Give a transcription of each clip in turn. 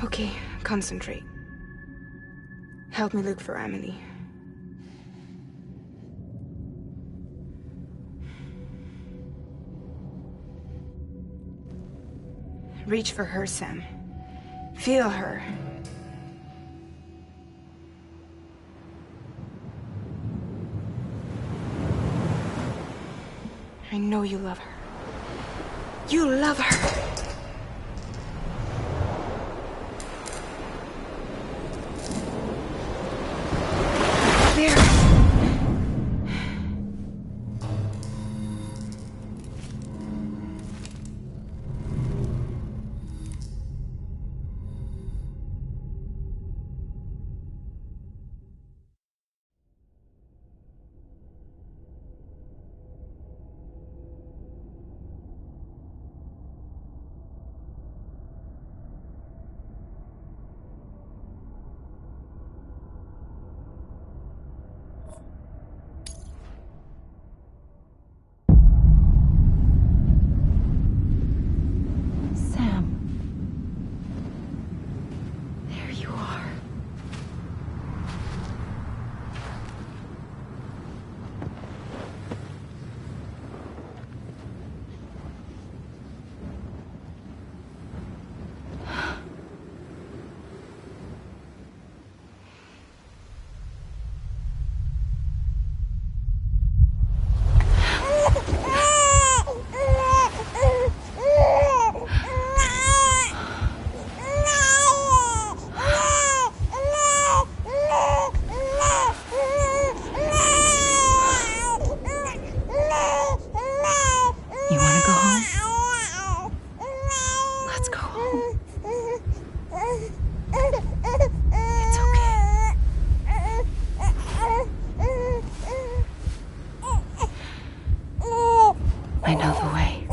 Okay, concentrate. Help me look for Emily. Reach for her, Sam. Feel her. I know you love her. You love her! There. I know the way.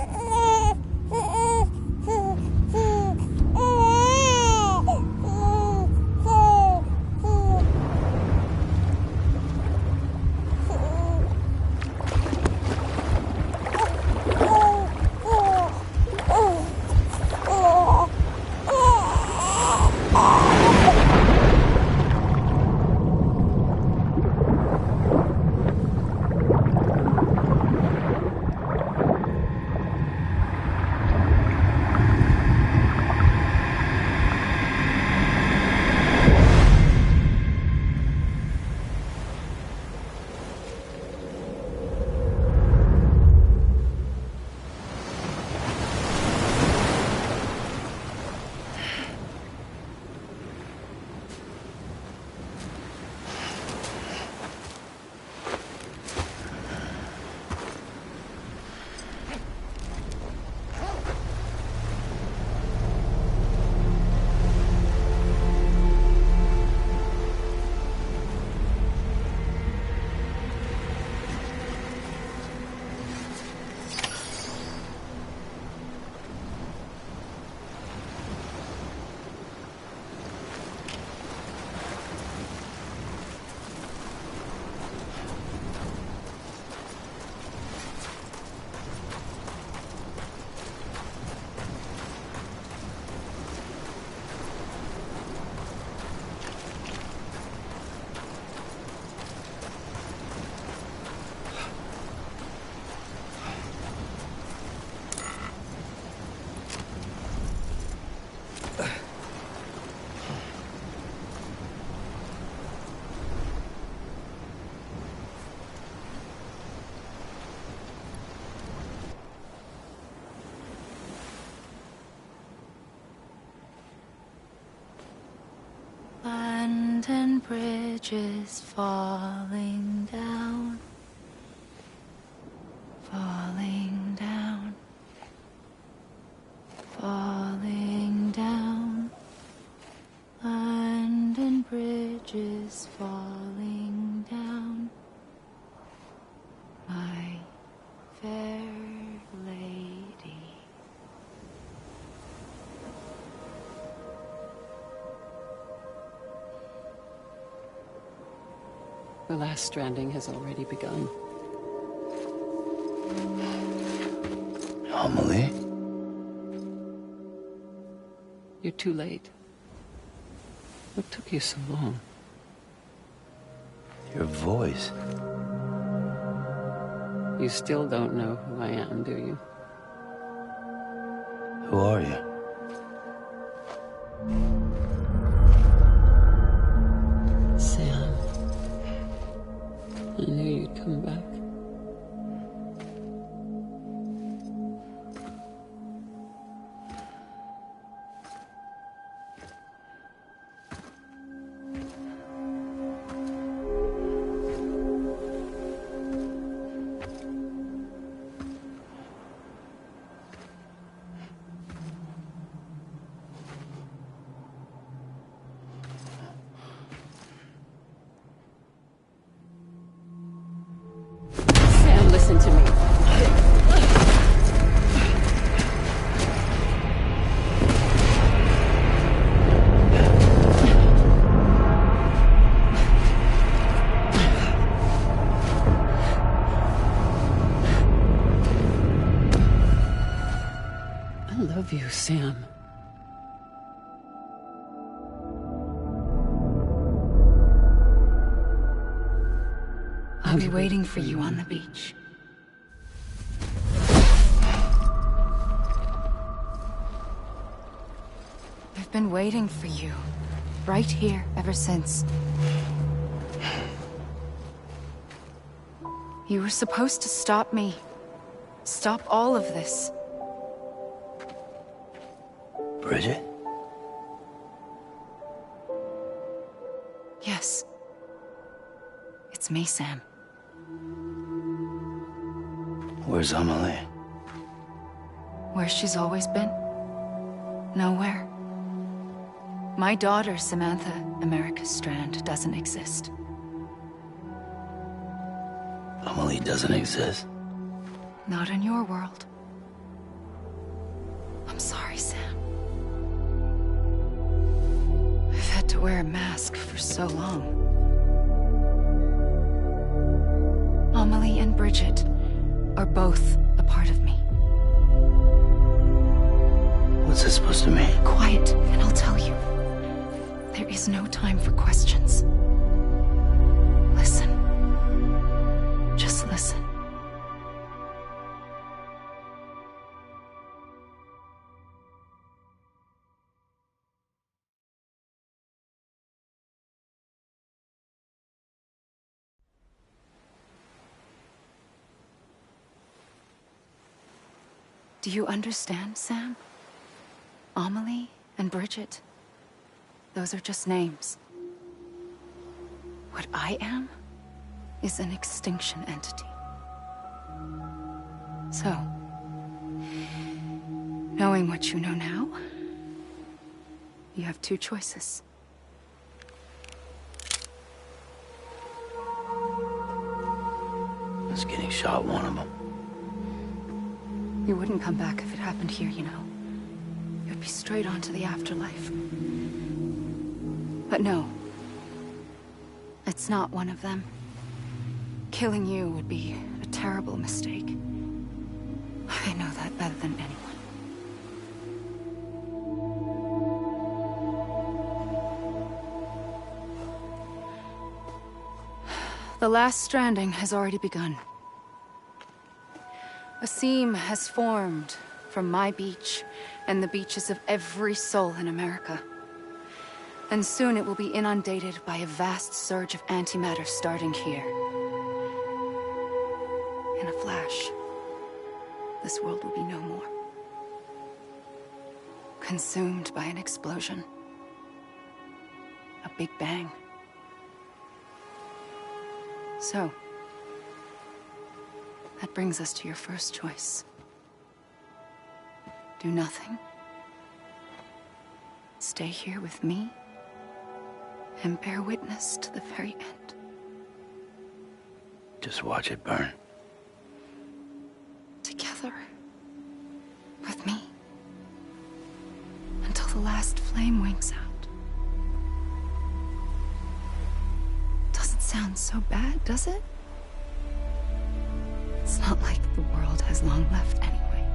London Bridge is falling down, falling down, falling down. London Bridge is falling down, my fair lady. The last stranding has already begun. Amelie? You're too late. What took you so long? Your voice. You still don't know who I am, do you? Who are you? Sam. I knew you'd come back. Sam, listen to me. I love you, Sam. I'll be waiting for you on the beach. I've been waiting for you, right here, ever since. You were supposed to stop me. Stop all of this. Bridget? Yes. It's me, Sam. Where's Amelie? Where she's always been. Nowhere. My daughter, Samantha America Strand, doesn't exist. Amelie doesn't exist. Not in your world. I'm sorry, Sam. I've had to wear a mask for so long. Amelie and Bridget are both a part of me. What's this supposed to mean? Quiet, and I'll tell you. There is no time for questions. Listen. Just listen. Do you understand, Sam? Amelie and Bridget, those are just names. What I am is an extinction entity. So, knowing what you know now, you have two choices. Is getting shot one of them? You wouldn't come back if it happened here, you know. You'd be straight on to the afterlife. But no. It's not one of them. Killing you would be a terrible mistake. I know that better than anyone. The last stranding has already begun. A seam has formed from my beach and the beaches of every soul in America. And soon it will be inundated by a vast surge of antimatter starting here. In a flash, this world will be no more. Consumed by an explosion. A big bang. So, that brings us to your first choice. Do nothing. Stay here with me and bear witness to the very end. Just watch it burn. Together. With me. Until the last flame winks out. Doesn't sound so bad, does it? It's not like the world has long left anyway.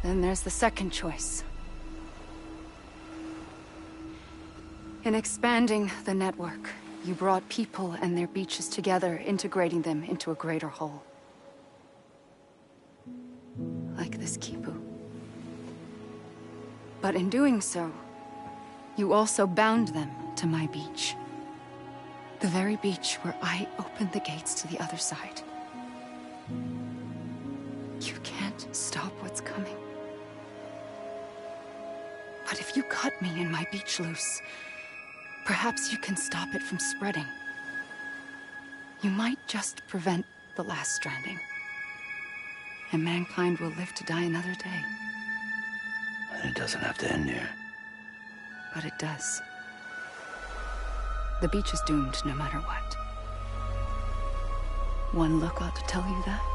Then there's the second choice. In expanding the network, you brought people and their beaches together, integrating them into a greater whole. Like this Kipu. But in doing so, you also bound them to my beach. The very beach where I opened the gates to the other side. You can't stop what's coming. But if you cut me and my beach loose, perhaps you can stop it from spreading. You might just prevent the last stranding. And mankind will live to die another day. And it doesn't have to end here. But it does. The beach is doomed no matter what. One look ought to tell you that.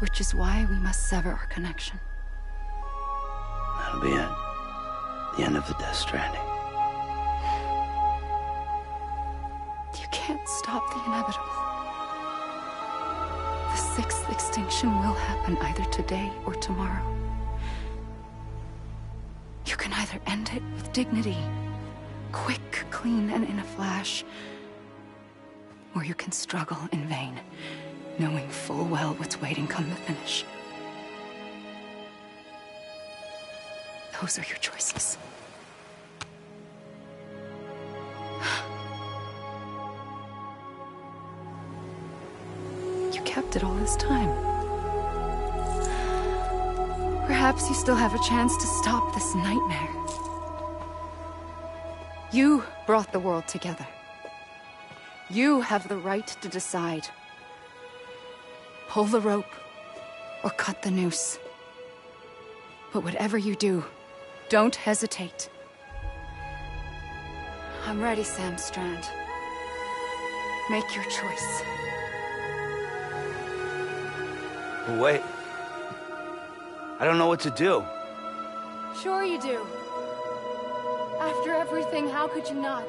Which is why we must sever our connection. That'll be it. The end of the Death Stranding. You can't stop the inevitable. The sixth extinction will happen either today or tomorrow. You can either end it with dignity, quick, clean, and in a flash, or you can struggle in vain, knowing full well what's waiting come the finish. Those are your choices. You kept it all this time. Perhaps you still have a chance to stop this nightmare. You brought the world together. You have the right to decide. Pull the rope, or cut the noose. But whatever you do, don't hesitate. I'm ready, Sam Strand. Make your choice. But wait. I don't know what to do. Sure you do. After everything, how could you not?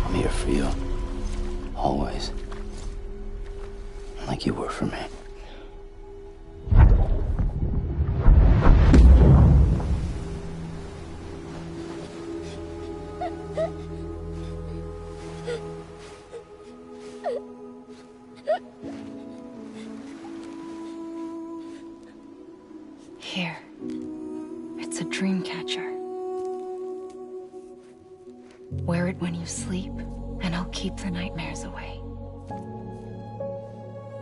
I'm here for you. Always. Like you were for me. Here. It's a dream catcher. Wear it when you sleep, and I'll keep the nightmares away.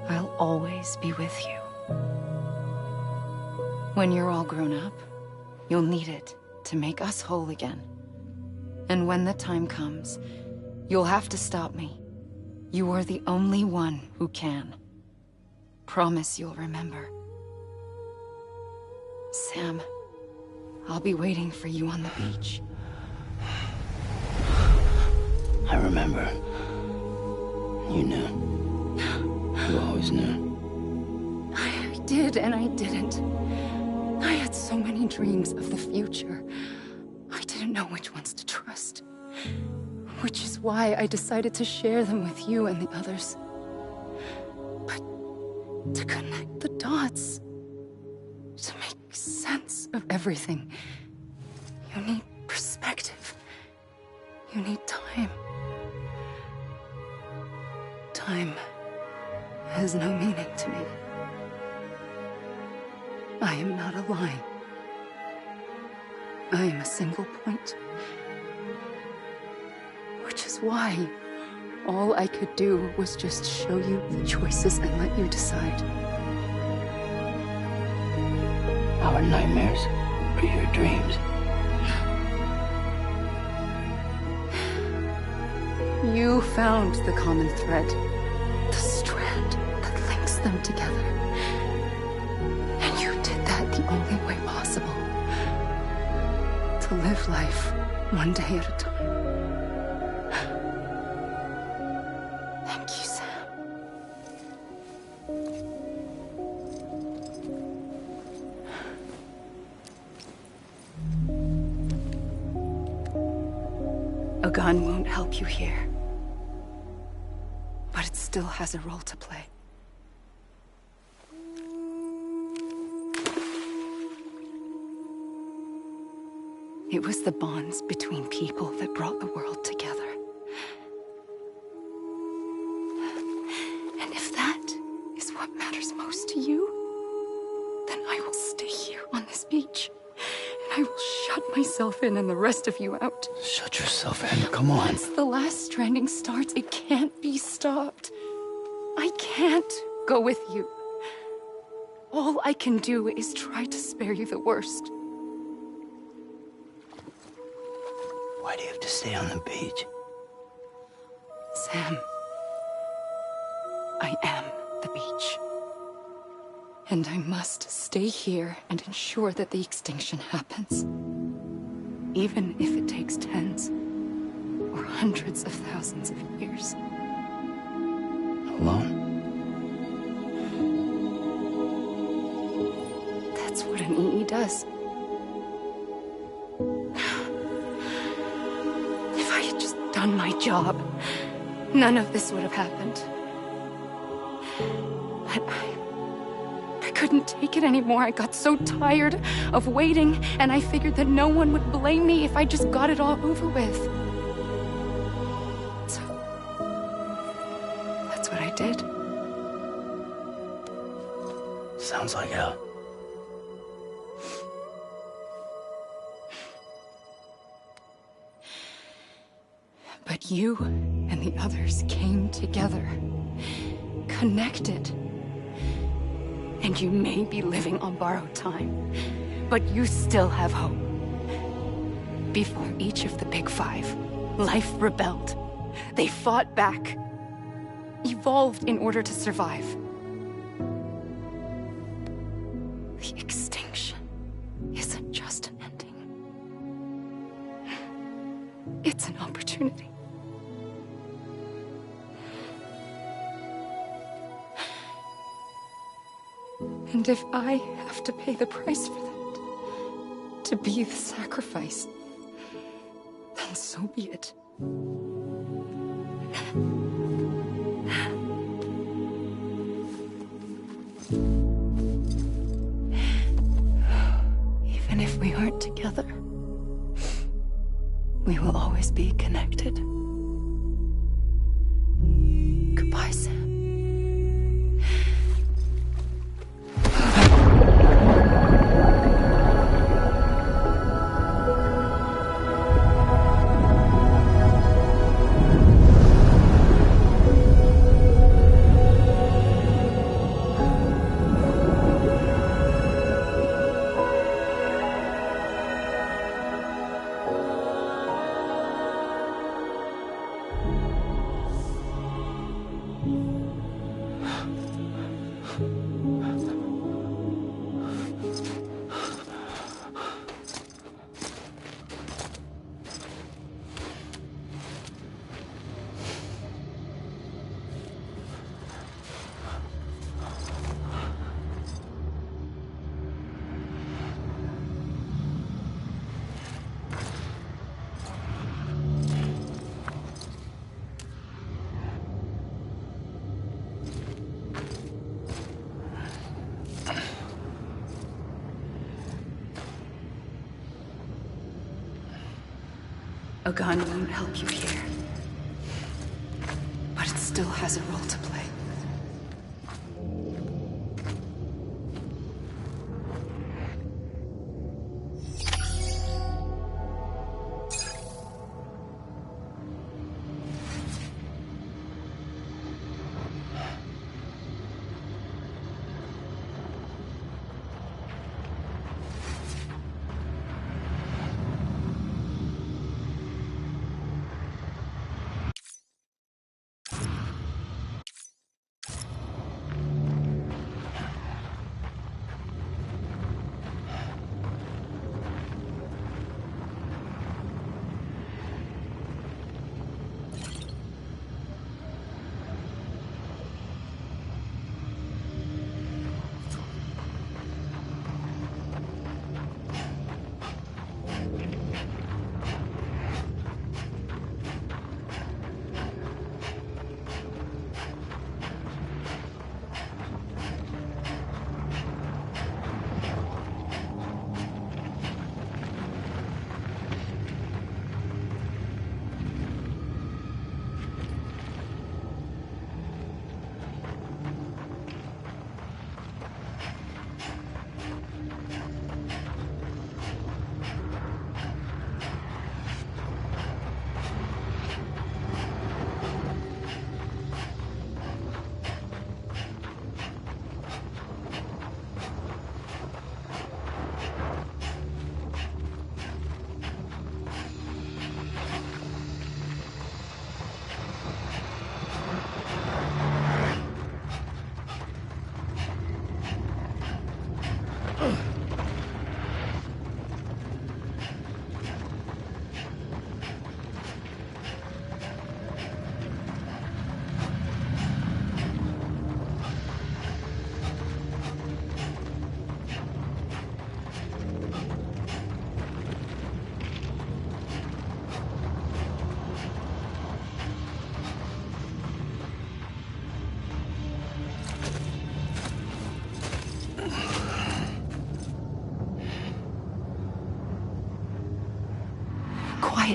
I'll always be with you. When you're all grown up, you'll need it to make us whole again. And when the time comes, you'll have to stop me. You are the only one who can. Promise you'll remember. Sam, I'll be waiting for you on the beach. I remember. You knew. You always knew. I did and I didn't. I had so many dreams of the future. I didn't know which ones to trust. Which is why I decided to share them with you and the others. But to connect the dots, to make sense of everything, you need perspective. You need time. Time has no meaning to me. I am not a line. I am a single point. Which is why all I could do was just show you the choices and let you decide. Our nightmares are your dreams. You found the common thread, the strand that links them together. And you did that the only way possible. To live life one day at a time. Thank you, Sam. A gun won't help you here. But it still has a role to play. It was the bonds between people that brought the world together. And if that is what matters most to you, then I will stay here on this beach. And I will shut myself in and the rest of you out. Shut yourself in, come on. Once the last stranding starts, it can't be stopped. I can't go with you. All I can do is try to spare you the worst. Why do you have to stay on the beach? Sam, I am the beach. And I must stay here and ensure that the extinction happens. Even if it takes tens or hundreds of thousands of years. Alone? That's what an EE does. If I had just done my job, none of this would have happened. But I couldn't take it anymore. I got so tired of waiting, and I figured that no one would blame me if I just got it all over with. So, that's what I did. Sounds like hell. But you and the others came together, connected. And you may be living on borrowed time, but you still have hope. Before each of the Big Five, life rebelled. They fought back, evolved in order to survive. The extinction isn't just an ending. It's an opportunity. And if I have to pay the price for that, to be the sacrifice, then so be it. Even if we aren't together, we will always be connected. Goodbye, Sam. A gun won't help you here. But it still has a role to play.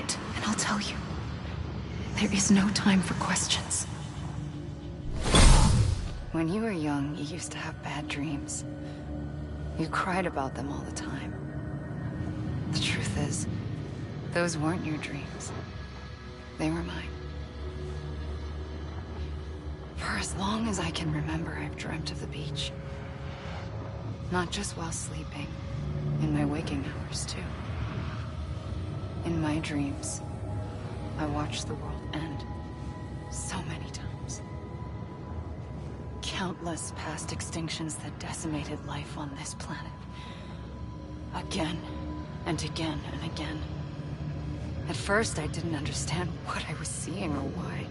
quiet, and I'll tell you. There is no time for questions. When you were young, you used to have bad dreams. You cried about them all the time. The truth is, those weren't your dreams. They were mine. For as long as I can remember, I've dreamt of the beach. Not just while sleeping, in my waking hours too. In my dreams, I watched the world end so many times. Countless past extinctions that decimated life on this planet. Again, and again, and again. At first, I didn't understand what I was seeing or why.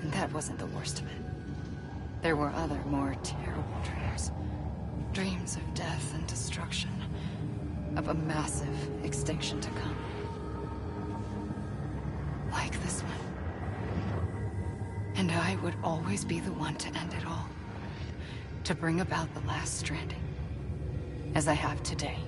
And that wasn't the worst of it. There were other, more terrible dreams. Dreams of death and destruction. Of a massive extinction to come. Like this one. And I would always be the one to end it all. To bring about the last stranding. As I have today.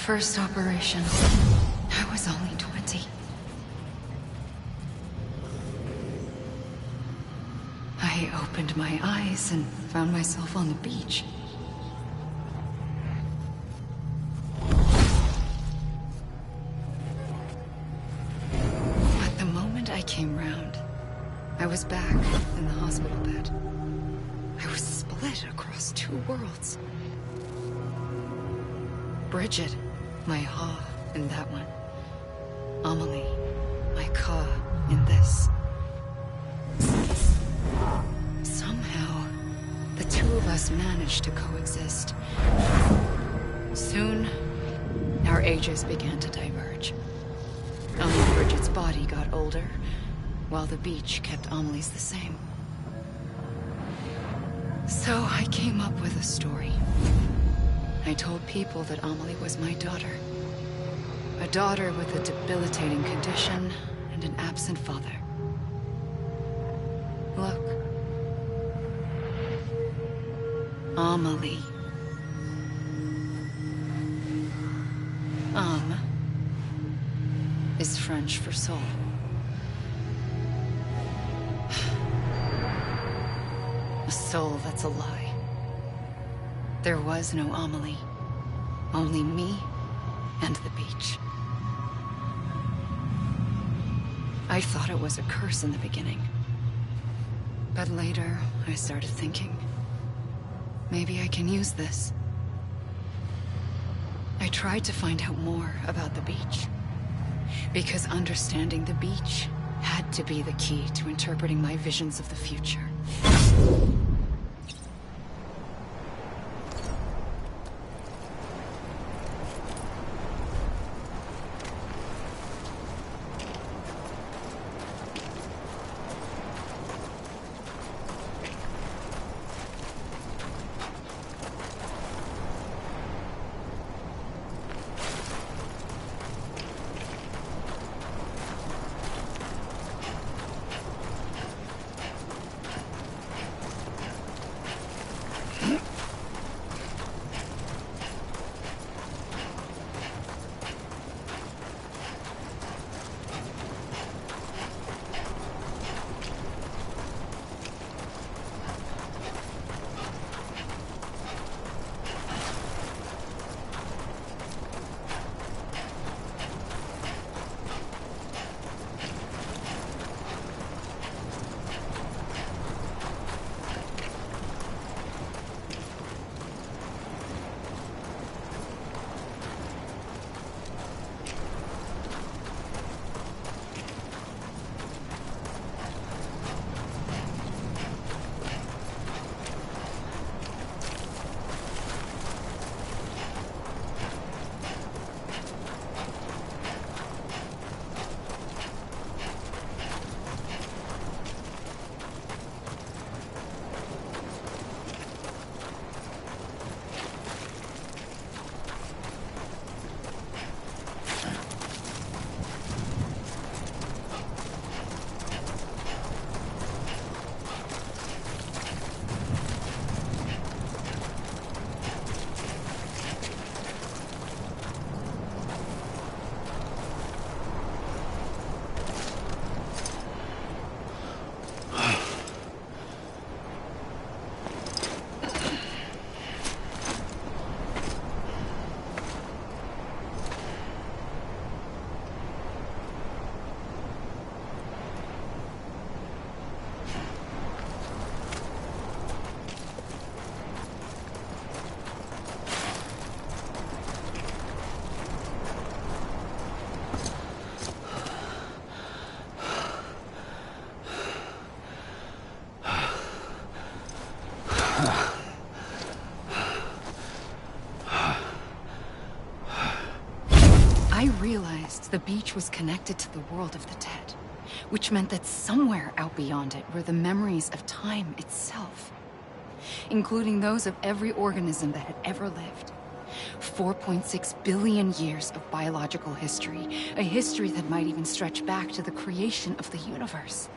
First operation, I was only 20. I opened my eyes and found myself on the beach. But the moment I came round, I was back in the hospital bed. I was split across two worlds. Bridget, my Ha in that one. Amelie, my Ka in this. Somehow, the two of us managed to coexist. Soon, our ages began to diverge. Only Bridget's body got older, while the beach kept Amelie's the same. So I came up with a story. I told people that Amelie was my daughter. A daughter with a debilitating condition and an absent father. Look. Amelie. Is French for soul. A soul that's a lie. There was no Amelie. Only me and the beach. I thought it was a curse in the beginning. But later, I started thinking, maybe I can use this. I tried to find out more about the beach. Because understanding the beach had to be the key to interpreting my visions of the future. I realized the beach was connected to the world of the dead, which meant that somewhere out beyond it were the memories of time itself, including those of every organism that had ever lived. 4.6 billion years of biological history, a history that might even stretch back to the creation of the universe.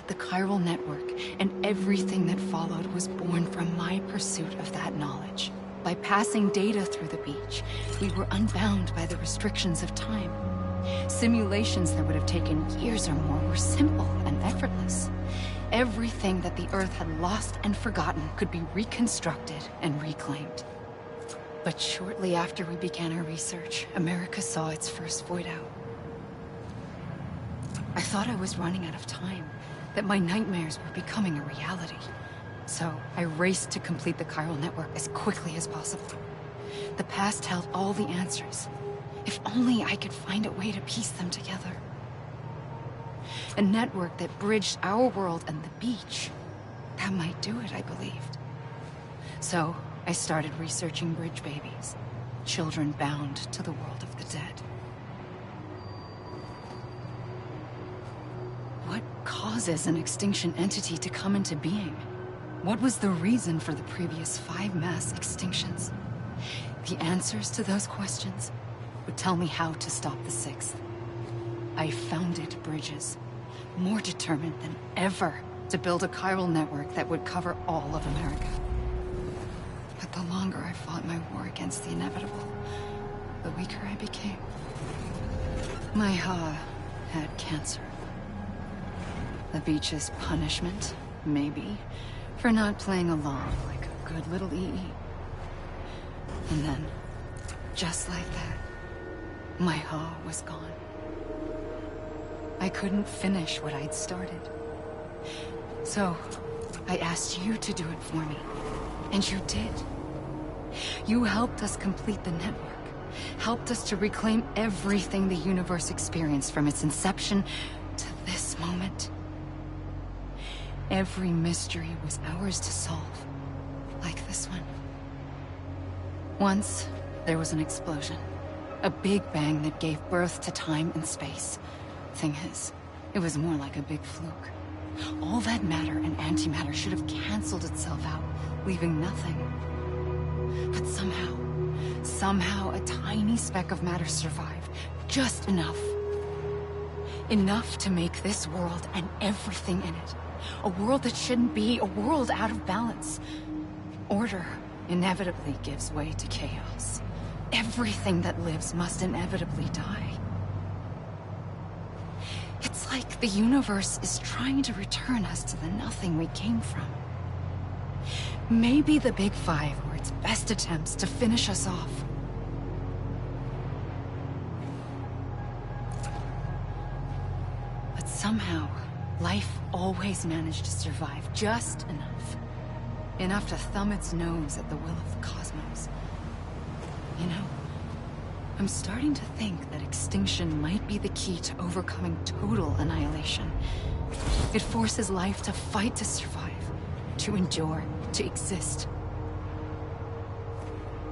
The chiral network and everything that followed was born from my pursuit of that knowledge. By passing data through the beach, we were unbound by the restrictions of time. Simulations that would have taken years or more were simple and effortless. Everything that the Earth had lost and forgotten could be reconstructed and reclaimed. But shortly after we began our research, America saw its first void out. I thought I was running out of time, that my nightmares were becoming a reality. So I raced to complete the chiral network as quickly as possible. The past held all the answers. If only I could find a way to piece them together. A network that bridged our world and the beach. That might do it, I believed. So I started researching bridge babies, children bound to the world of the dead. What causes an extinction entity to come into being? What was the reason for the previous 5 mass extinctions? The answers to those questions would tell me how to stop the 6th. I founded bridges, more determined than ever to build a chiral network that would cover all of America. But the longer I fought my war against the inevitable, the weaker I became. My Ha had cancer. The beach's punishment, maybe, for not playing along like a good little EE. And then, just like that, my Ha was gone. I couldn't finish what I'd started. So, I asked you to do it for me. And you did. You helped us complete the network. Helped us to reclaim everything the universe experienced from its inception to this moment. Every mystery was ours to solve. Like this one. Once, there was an explosion. A big bang that gave birth to time and space. Thing is, it was more like a big fluke. All that matter and antimatter should have canceled itself out, leaving nothing. But somehow a tiny speck of matter survived. Just enough. Enough to make this world and everything in it. A world that shouldn't be, a world out of balance. Order inevitably gives way to chaos. Everything that lives must inevitably die. It's like the universe is trying to return us to the nothing we came from. Maybe the Big Five were its best attempts to finish us off. But somehow, life always managed to survive just enough. Enough to thumb its nose at the will of the cosmos. You know, I'm starting to think that extinction might be the key to overcoming total annihilation. It forces life to fight to survive, to endure, to exist.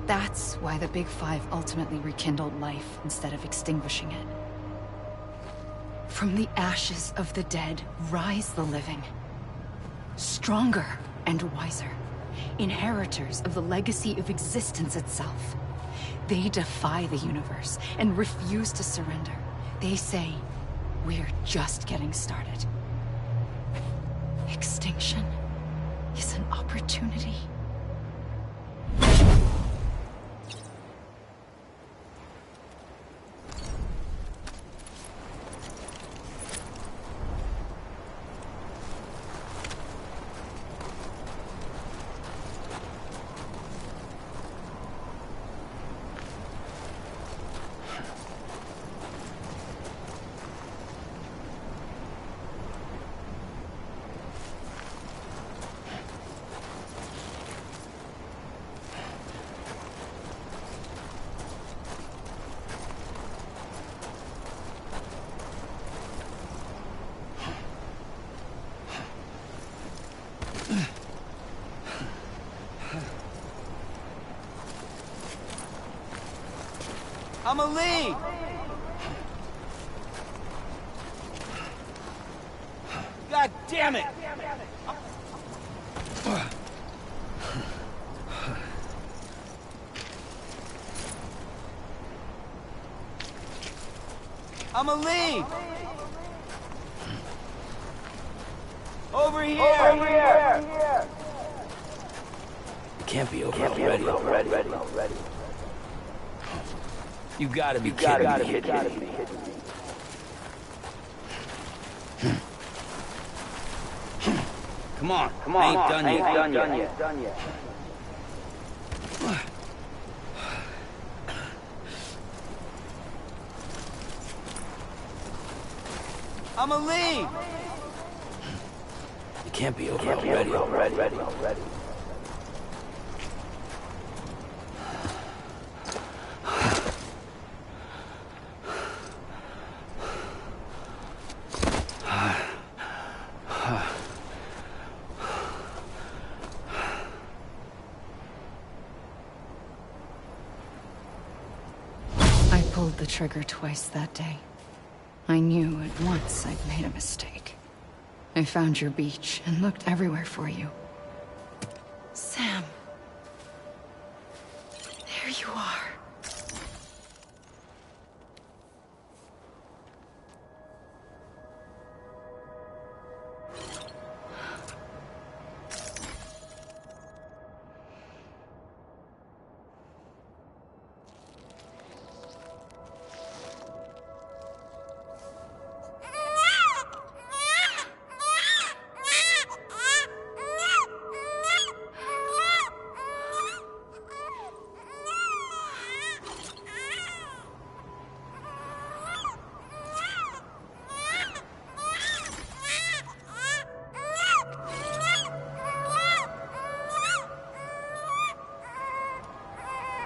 That's why the Big Five ultimately rekindled life instead of extinguishing it. From the ashes of the dead rise the living. Stronger and wiser. Inheritors of the legacy of existence itself. They defy the universe and refuse to surrender. They say, we're just getting started. Extinction is an opportunity. Amelie! God damn it! Amelie! Over here! Over here! It can't be over already. You gotta be kidding me. Come on, I ain't done yet. Amelie! It can't be over already. I pulled the trigger twice that day. I knew at once I'd made a mistake. I found your beach and looked everywhere for you. Sam. There you are.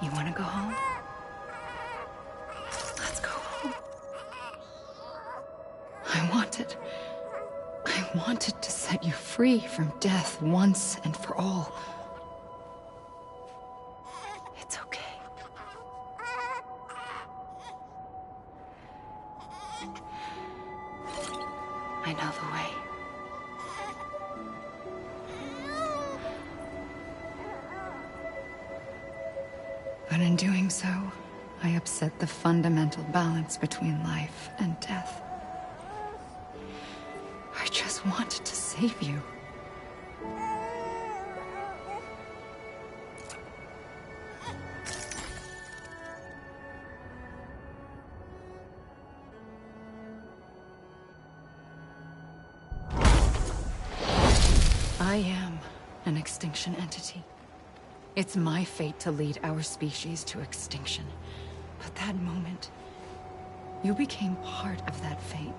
You want to go home? Let's go home. I wanted to set you free from death once and for all. It's okay. I know the way. But in doing so, I upset the fundamental balance between life and death. I just wanted to save you. I am an extinction entity. It's my fate to lead our species to extinction. But that moment, you became part of that fate.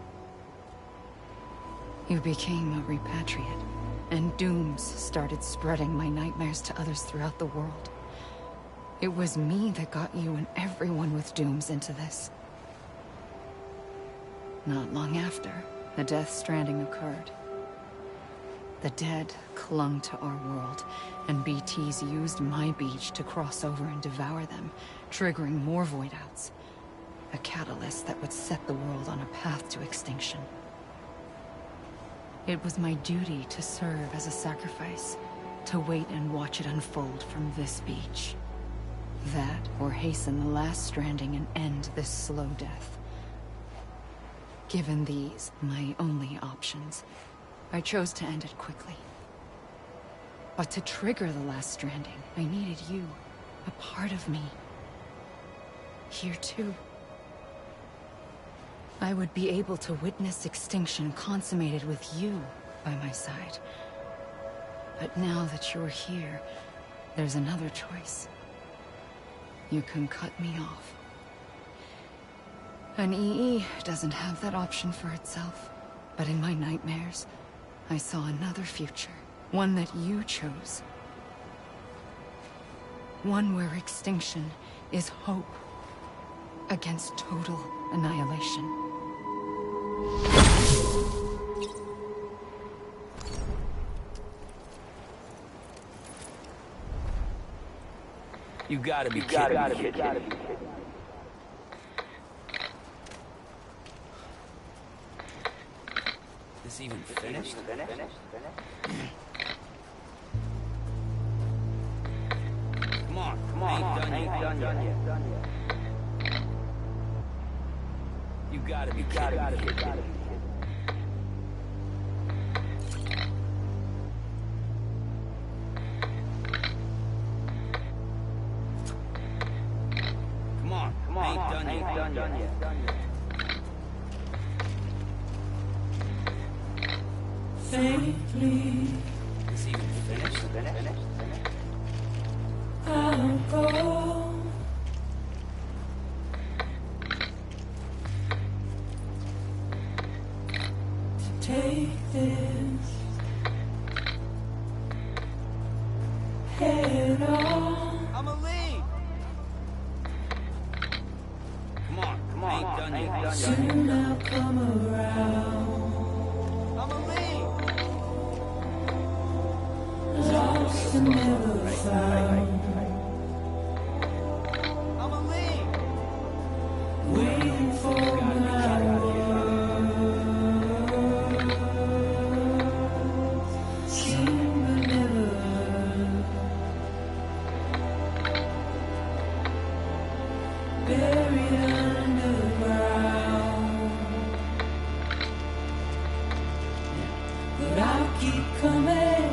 You became a repatriate, and dooms started spreading my nightmares to others throughout the world. It was me that got you and everyone with dooms into this. Not long after, the Death Stranding occurred. The dead clung to our world, and BTs used my beach to cross over and devour them, triggering more void outs. A catalyst that would set the world on a path to extinction. It was my duty to serve as a sacrifice, to wait and watch it unfold from this beach. That, or hasten the last stranding and end this slow death. Given these, my only options, I chose to end it quickly. But to trigger the last stranding, I needed you, a part of me. Here too. I would be able to witness extinction consummated with you by my side. But now that you're here, there's another choice. You can cut me off. An EE doesn't have that option for itself. But in my nightmares, I saw another future. One that you chose. One where extinction is hope against total annihilation. You gotta be kidding me. this even finished? Come on, I ain't done yet. You gotta be kidding me. Come on, I ain't done yet. Faintly, Is he even finished? I'll go. To take this head on. I'ma leave. Come on, I ain't done yet. Soon I'll come around. I'ma leave. Lost and never found. I'ma leave. Waiting for my words. Seen but never heard. Buried underground. But I'll keep coming.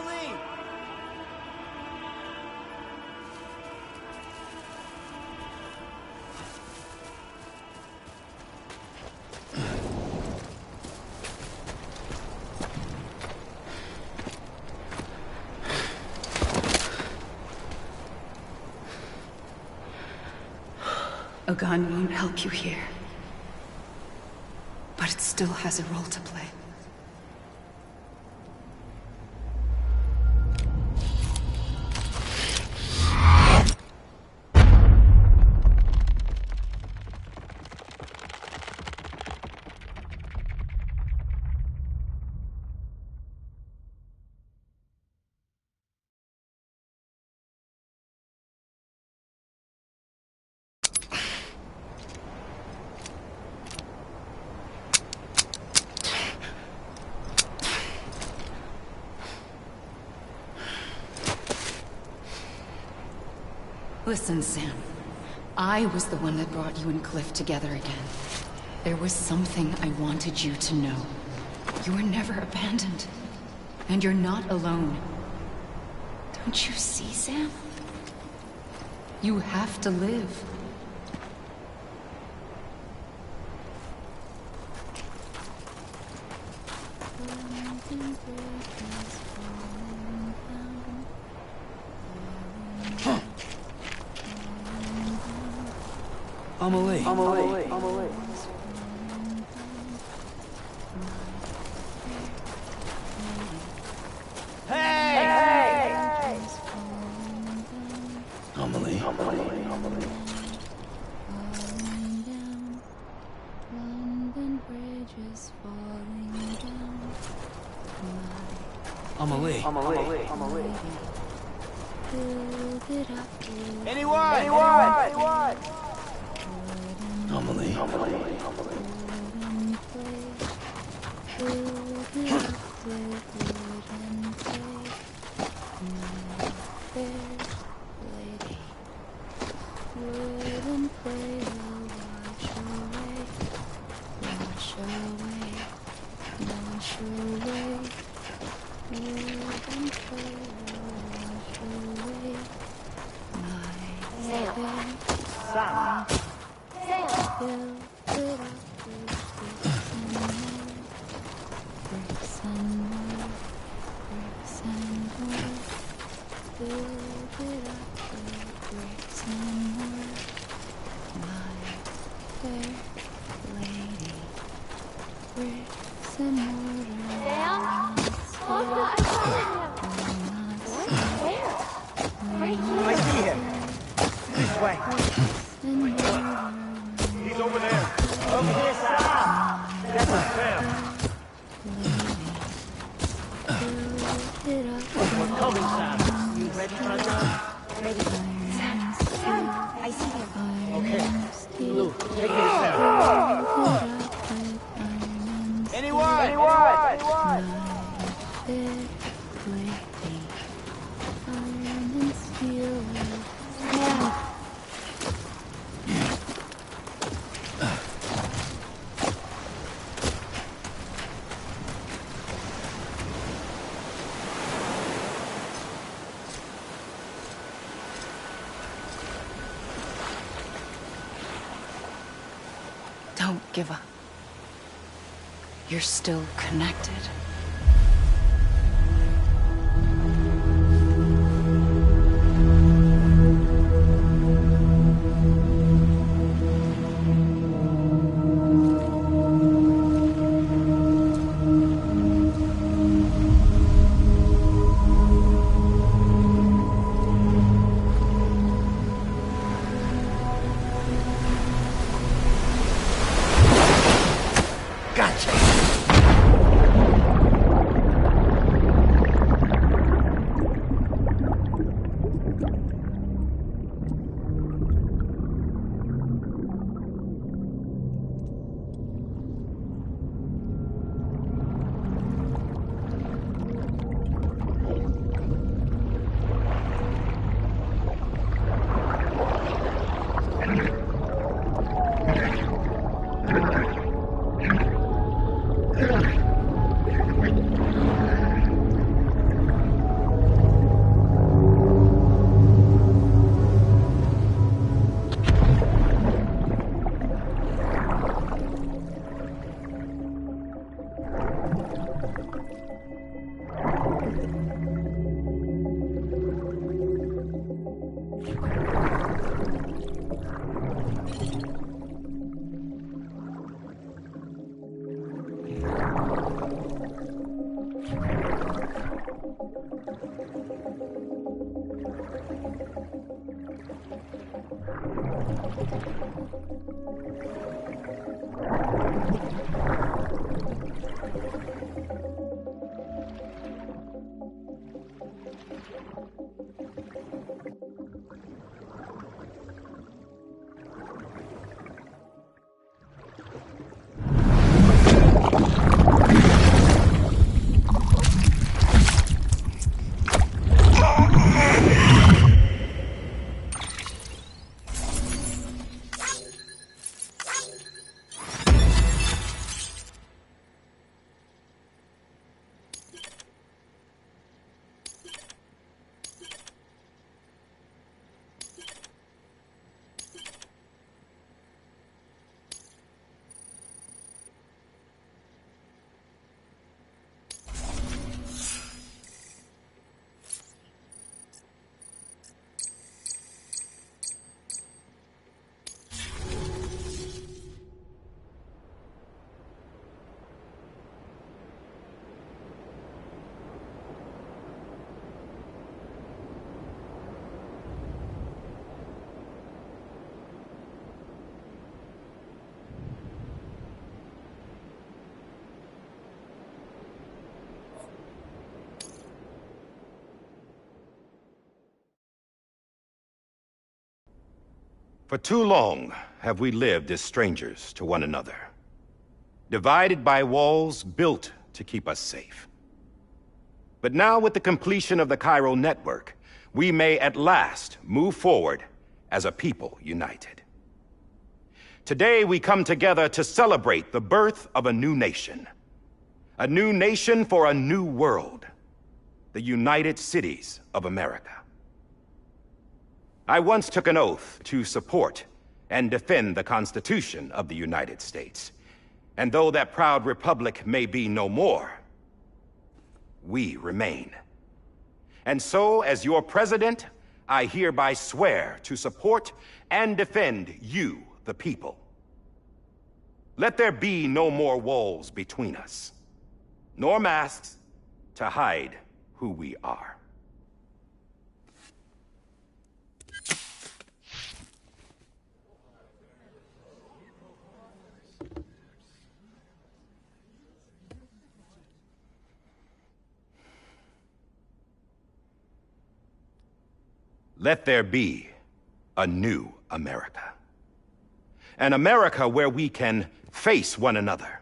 Amelie! A gun won't help you here. But it still has a role to play. Listen, Sam. I was the one that brought you and Cliff together again. There was something I wanted you to know. You were never abandoned. And you're not alone. Don't you see, Sam? You have to live. Amelie. Hey! Amelie. Amelie. Anyone? Amelie. I see him. This way. He's over there. Over here, Sam. That's Sam. We're coming, Sam. You ready for a gun? Ready. Sam, I see him. Okay. Lou, take me to Sam. Anyone? Don't give up. You're still connected. Gotcha. For too long have we lived as strangers to one another, divided by walls built to keep us safe. But now, with the completion of the Chiral network, we may at last move forward as a people united. Today we come together to celebrate the birth of a new nation. A new nation for a new world. The United Cities of America. I once took an oath to support and defend the Constitution of the United States. And though that proud republic may be no more, we remain. And so, as your president, I hereby swear to support and defend you, the people. Let there be no more walls between us, nor masks to hide who we are. Let there be a new America. An America where we can face one another,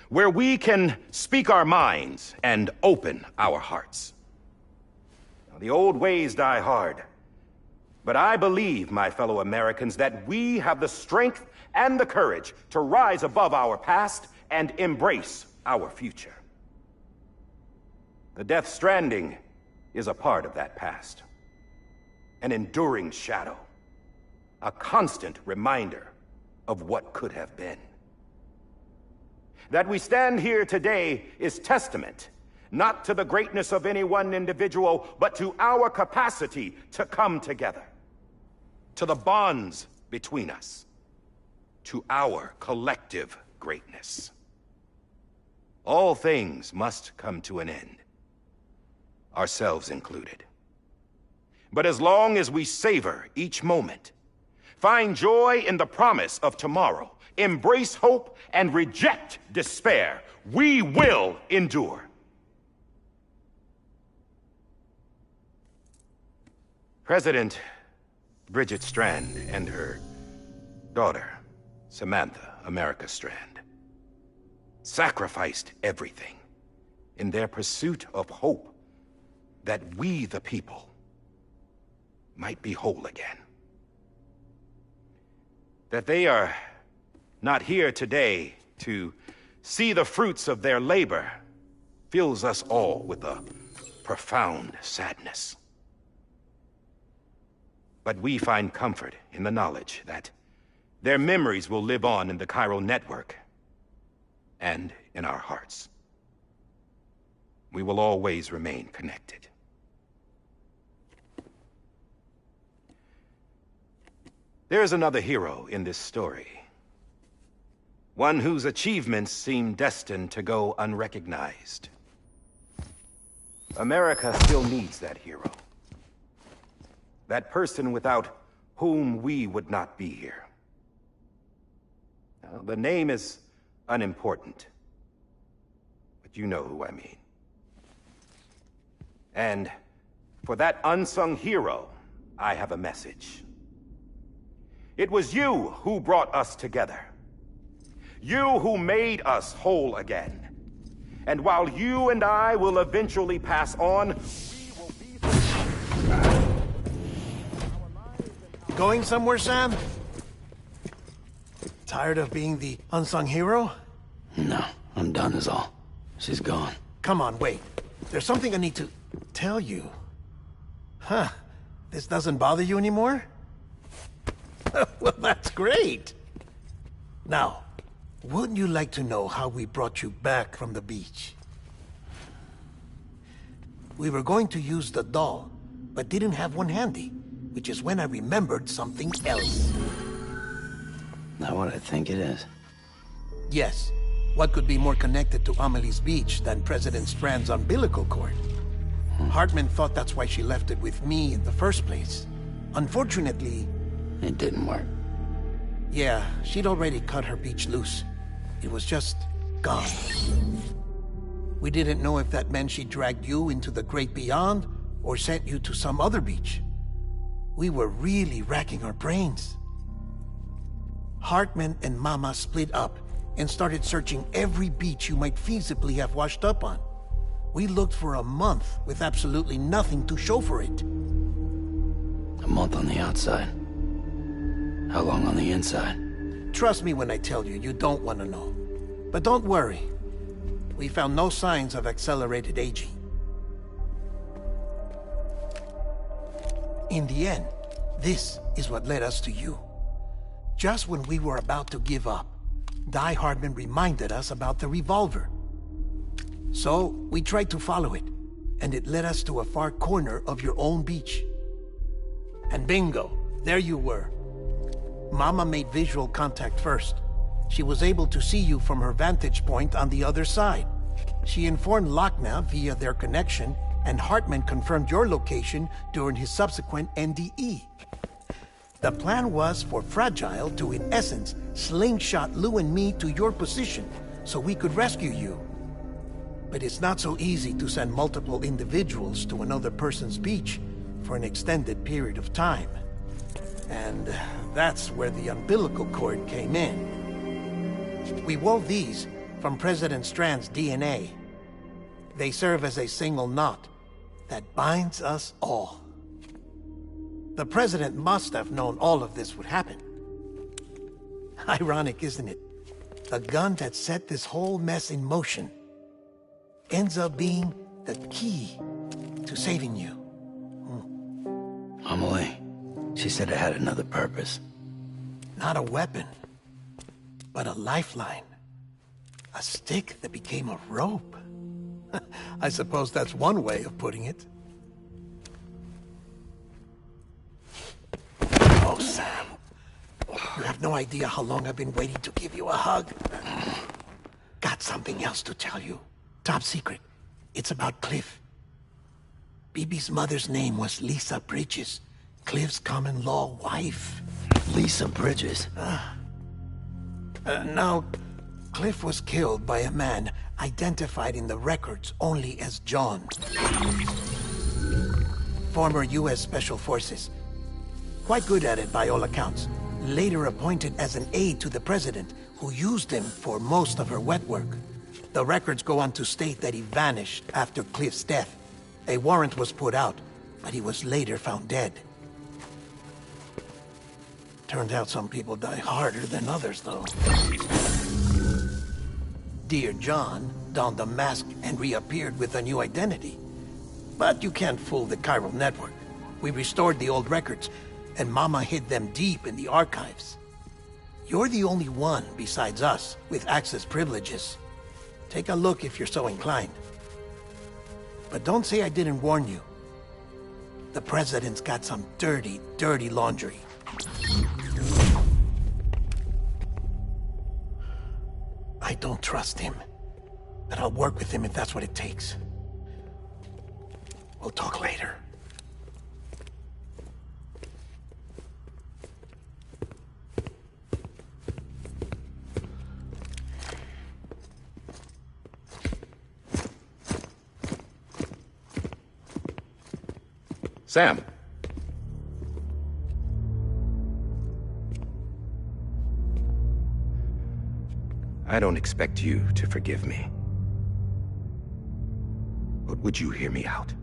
where we can speak our minds and open our hearts. Now, the old ways die hard, but I believe, my fellow Americans, that we have the strength and the courage to rise above our past and embrace our future. The Death Stranding is a part of that past. An enduring shadow, a constant reminder of what could have been. That we stand here today is testament, not to the greatness of any one individual, but to our capacity to come together, to the bonds between us, to our collective greatness. All things must come to an end, ourselves included. But as long as we savor each moment, find joy in the promise of tomorrow, embrace hope, and reject despair, we will endure. President Bridget Strand and her daughter, Samantha America Strand, sacrificed everything in their pursuit of hope that we, the people, might be whole again. That they are not here today to see the fruits of their labor fills us all with a profound sadness. But we find comfort in the knowledge that their memories will live on in the Chiral network and in our hearts. We will always remain connected. There is another hero in this story. One whose achievements seem destined to go unrecognized. America still needs that hero. That person without whom we would not be here. Now, the name is unimportant, but you know who I mean. And for that unsung hero, I have a message. It was you who brought us together. You who made us whole again. And while you and I will eventually pass on, we will be... Going somewhere, Sam? Tired of being the unsung hero? No, I'm done is all. She's gone. Come on, wait. There's something I need to tell you. Huh. This doesn't bother you anymore? Well, that's great. Now, wouldn't you like to know how we brought you back from the beach? We were going to use the doll, but didn't have one handy, which is when I remembered something else. Not what I think it is. Yes. What could be more connected to Amelie's beach than President Strand's umbilical cord? Hartman thought that's why she left it with me in the first place. Unfortunately... It didn't work. Yeah, she'd already cut her beach loose. It was just gone. We didn't know if that meant she dragged you into the great beyond, or sent you to some other beach. We were really racking our brains. Hartman and Mama split up and started searching every beach you might feasibly have washed up on. We looked for a month with absolutely nothing to show for it. A month on the outside. How long on the inside? Trust me when I tell you, you don't want to know. But don't worry. We found no signs of accelerated aging. In the end, this is what led us to you. Just when we were about to give up, Die Hardman reminded us about the revolver. So, we tried to follow it, and it led us to a far corner of your own beach. And bingo, there you were. Mama made visual contact first. She was able to see you from her vantage point on the other side. She informed Lochna via their connection, and Hartman confirmed your location during his subsequent NDE. The plan was for Fragile to, in essence, slingshot Lou and me to your position, so we could rescue you. But it's not so easy to send multiple individuals to another person's beach for an extended period of time. And that's where the umbilical cord came in. We wove these from President Strand's DNA. They serve as a single knot that binds us all. The President must have known all of this would happen. Ironic, isn't it? The gun that set this whole mess in motion ends up being the key to saving you. Amelie, she said it had another purpose. Not a weapon, but a lifeline. A stick that became a rope. I suppose that's one way of putting it. Oh, Sam. You have no idea how long I've been waiting to give you a hug. Got something else to tell you. Top secret. It's about Cliff. Bibi's mother's name was Lisa Bridges, Cliff's common-law wife. Lisa Bridges? Now, Cliff was killed by a man identified in the records only as John. Former U.S. Special Forces. Quite good at it by all accounts. Later appointed as an aide to the president, who used him for most of her wet work. The records go on to state that he vanished after Cliff's death. A warrant was put out, but he was later found dead. Turned out some people die harder than others, though. Dear John donned a mask and reappeared with a new identity. But you can't fool the chiral network. We restored the old records, and Mama hid them deep in the archives. You're the only one, besides us, with access privileges. Take a look if you're so inclined. But don't say I didn't warn you. The President's got some dirty, dirty laundry. I don't trust him, but I'll work with him if that's what it takes. We'll talk later. Sam. I don't expect you to forgive me. But would you hear me out?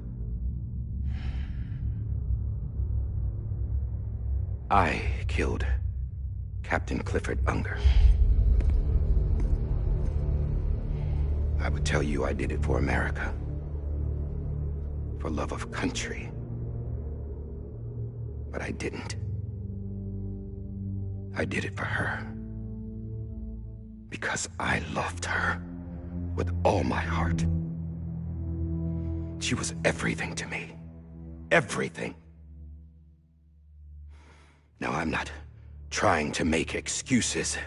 I killed Captain Clifford Unger. I would tell you I did it for America. For love of country. But I didn't. I did it for her. Because I loved her with all my heart. She was everything to me. Everything. Now, I'm not trying to make excuses.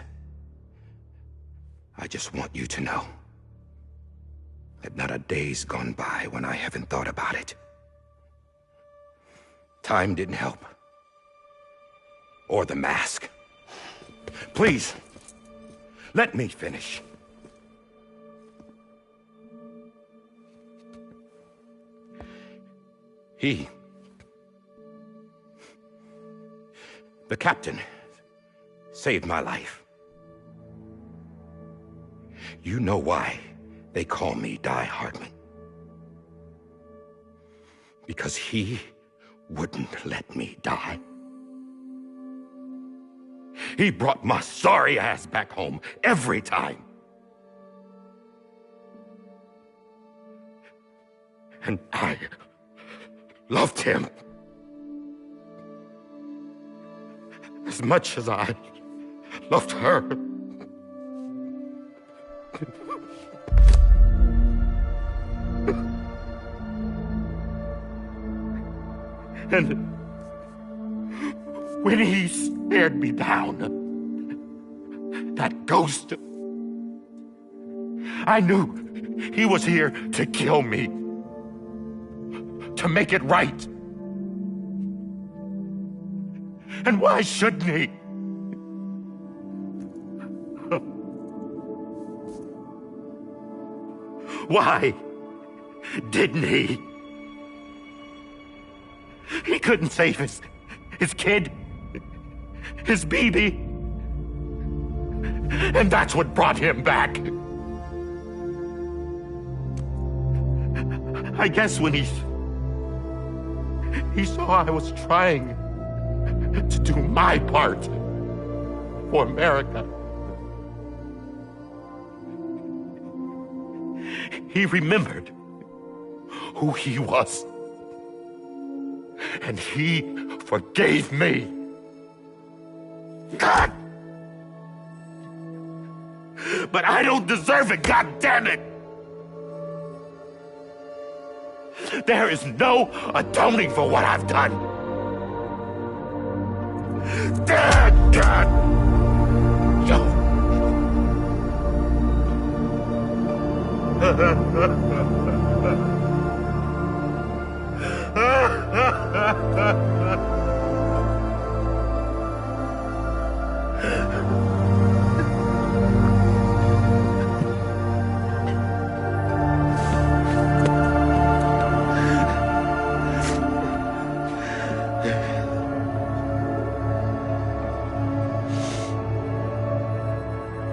I just want you to know that not a day's gone by when I haven't thought about it. Time didn't help. Or the mask. Please, let me finish. The captain, saved my life. You know why they call me Die Hardman. Because he wouldn't let me die. He brought my sorry ass back home every time. And I loved him as much as I loved her. And when he stared me down, that ghost, I knew he was here to kill me, to make it right. And why shouldn't he? Why didn't he? He couldn't save his kid, his baby. And that's what brought him back. I guess when he saw I was trying to do my part for America, he remembered who he was. And he forgave me. God! But I don't deserve it, God damn it! There is no atoning for what I've done. God!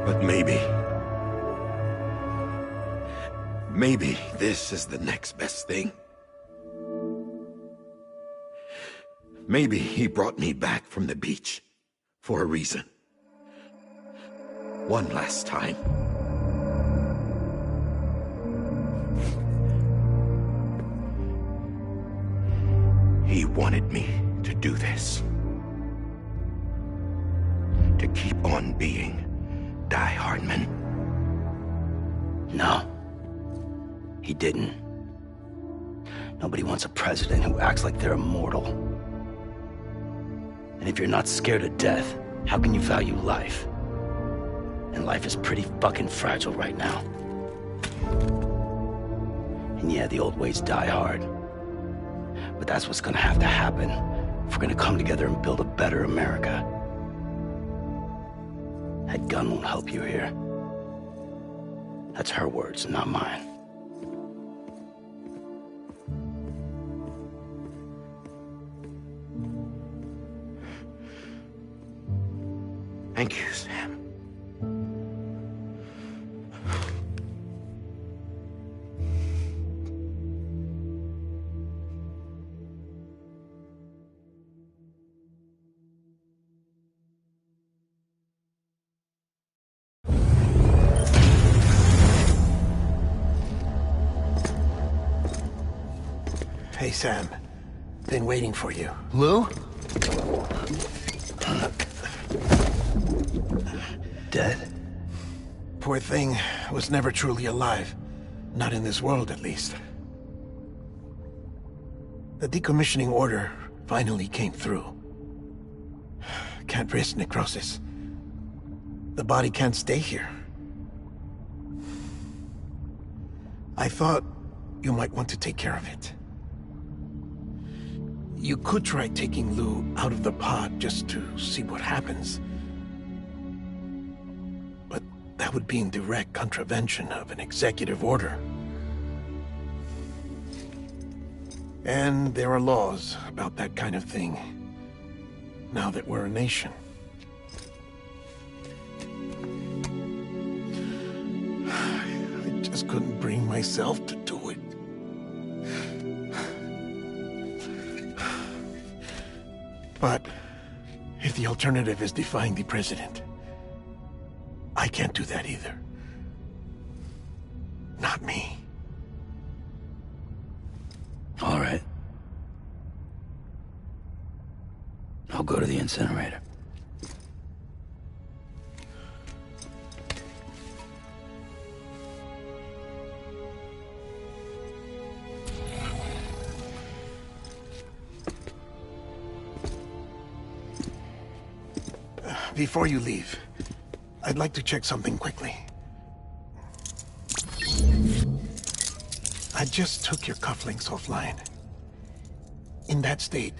But maybe this is the next best thing. Maybe he brought me back from the beach for a reason. One last time. He wanted me to do this. To keep on being Die Hardman. No. He didn't. Nobody wants a president who acts like they're immortal. And if you're not scared of death, how can you value life? And life is pretty fucking fragile right now. And yeah, the old ways die hard. but that's what's gonna have to happen if we're gonna come together and build a better America. That gun won't help you here. That's her words, not mine. Thank you, Sam. Hey, Sam. Been waiting for you. Lou? Dead? Poor thing was never truly alive. Not in this world, at least. The decommissioning order finally came through. Can't risk necrosis. The body can't stay here. I thought you might want to take care of it. You could try taking Lou out of the pod just to see what happens. But that would be in direct contravention of an executive order. And there are laws about that kind of thing, now that we're a nation. I just couldn't bring myself to do it. But if the alternative is defying the president, I can't do that either. Not me. All right. I'll go to the incinerator. Before you leave, I'd like to check something quickly. I just took your cufflinks offline. In that state,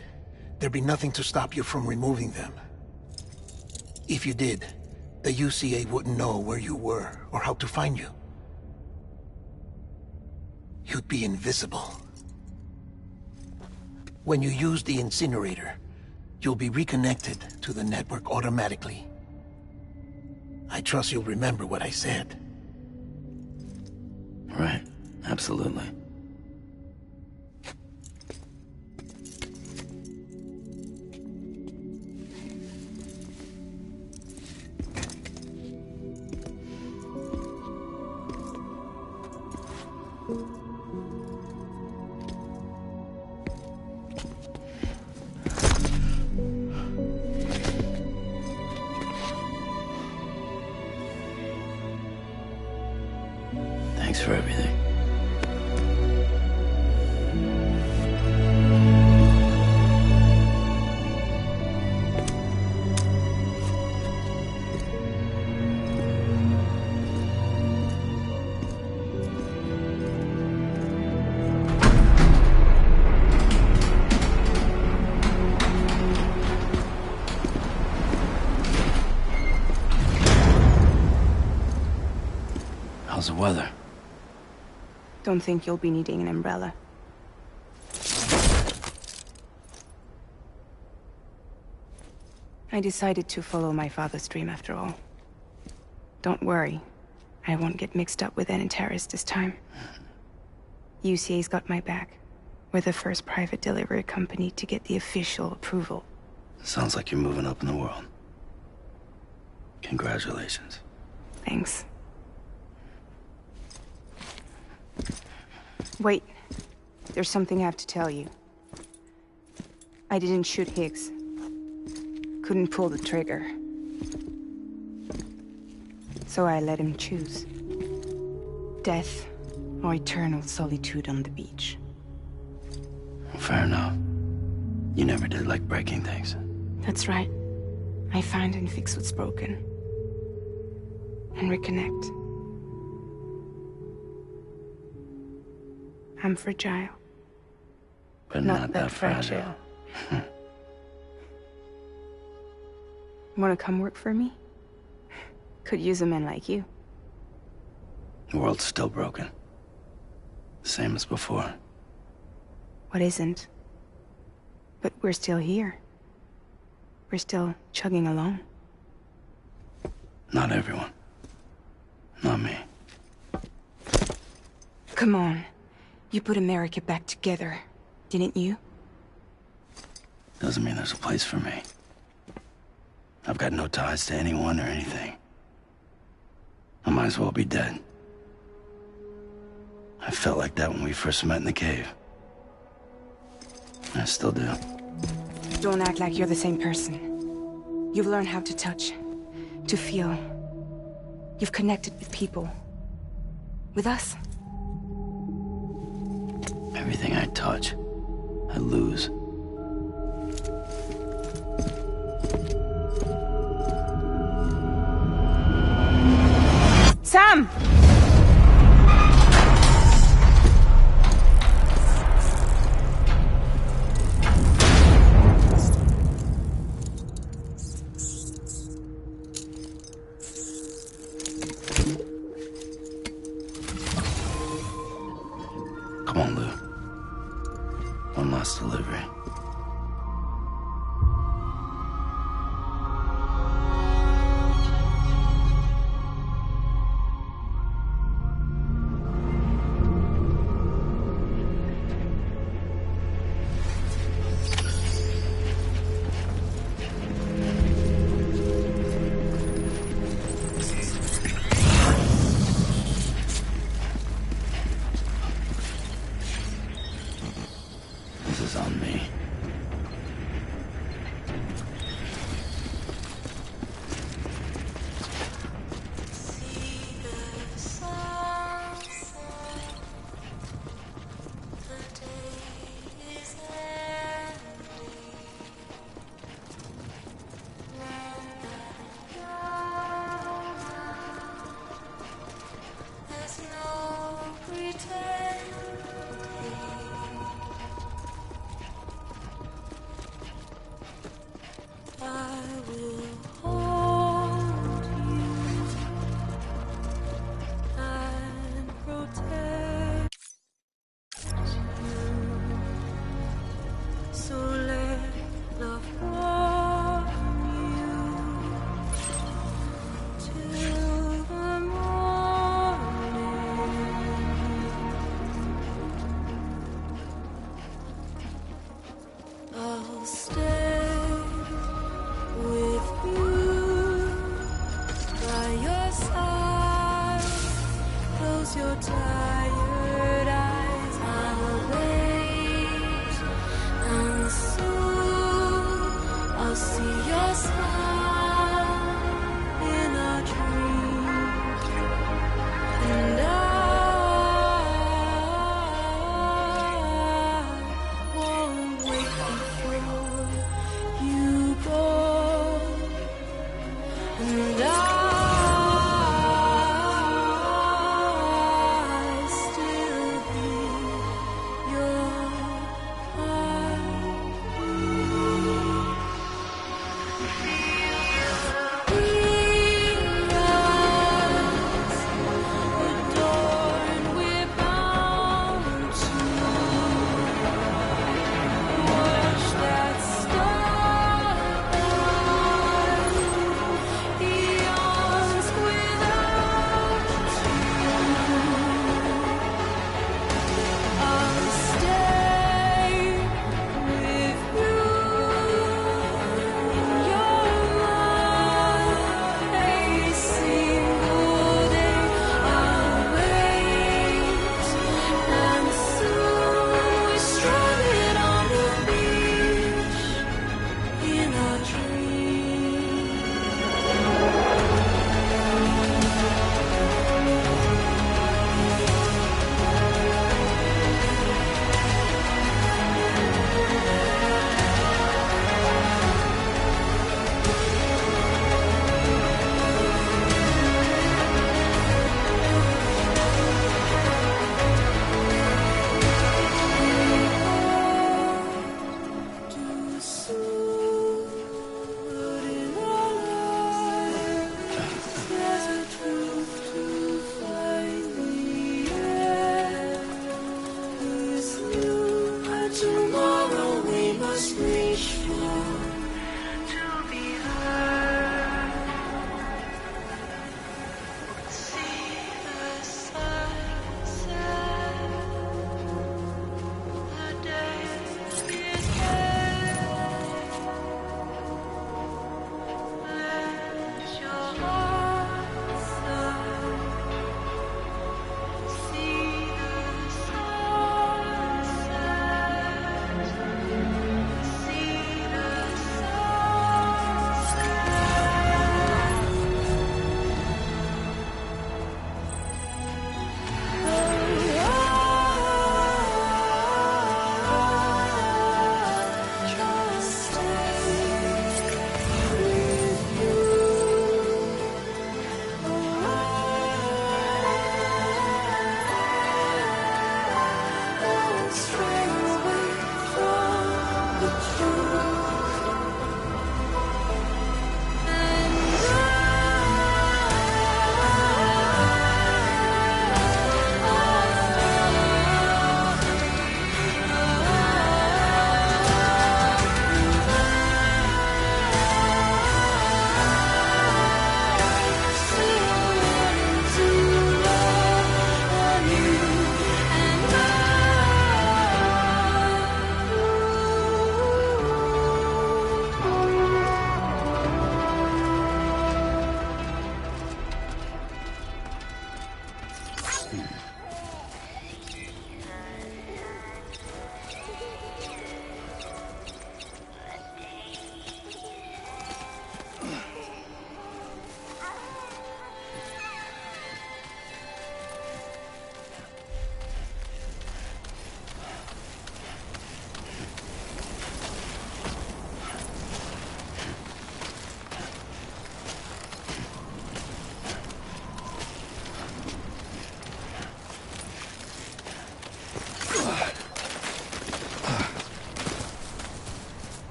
there'd be nothing to stop you from removing them. If you did, the UCA wouldn't know where you were or how to find you. You'd be invisible. When you use the incinerator, you'll be reconnected to the network automatically. I trust you'll remember what I said. Right, absolutely. Thanks for everything. How's the weather? Don't think you'll be needing an umbrella. I decided to follow my father's dream after all. Don't worry. I won't get mixed up with any terrorists this time. UCA's got my back. We're the first private delivery company to get the official approval. Sounds like you're moving up in the world. Congratulations. Thanks. Wait. There's something I have to tell you. I didn't shoot Higgs. Couldn't pull the trigger. So I let him choose. Death or eternal solitude on the beach. Fair enough. You never did like breaking things. That's right. I find and fix what's broken. And reconnect. I'm fragile. but not that fragile. Wanna come work for me? Could use a man like you. The world's still broken. Same as before. What isn't? But we're still here. We're still chugging along. Not everyone. Not me. Come on. You put America back together, didn't you? Doesn't mean there's a place for me. I've got no ties to anyone or anything. I might as well be dead. I felt like that when we first met in the cave. I still do. Don't act like you're the same person. You've learned how to touch, to feel. You've connected with people. With us. Everything I touch, I lose. Sam! Come on, Lou. One last delivery. This is on me.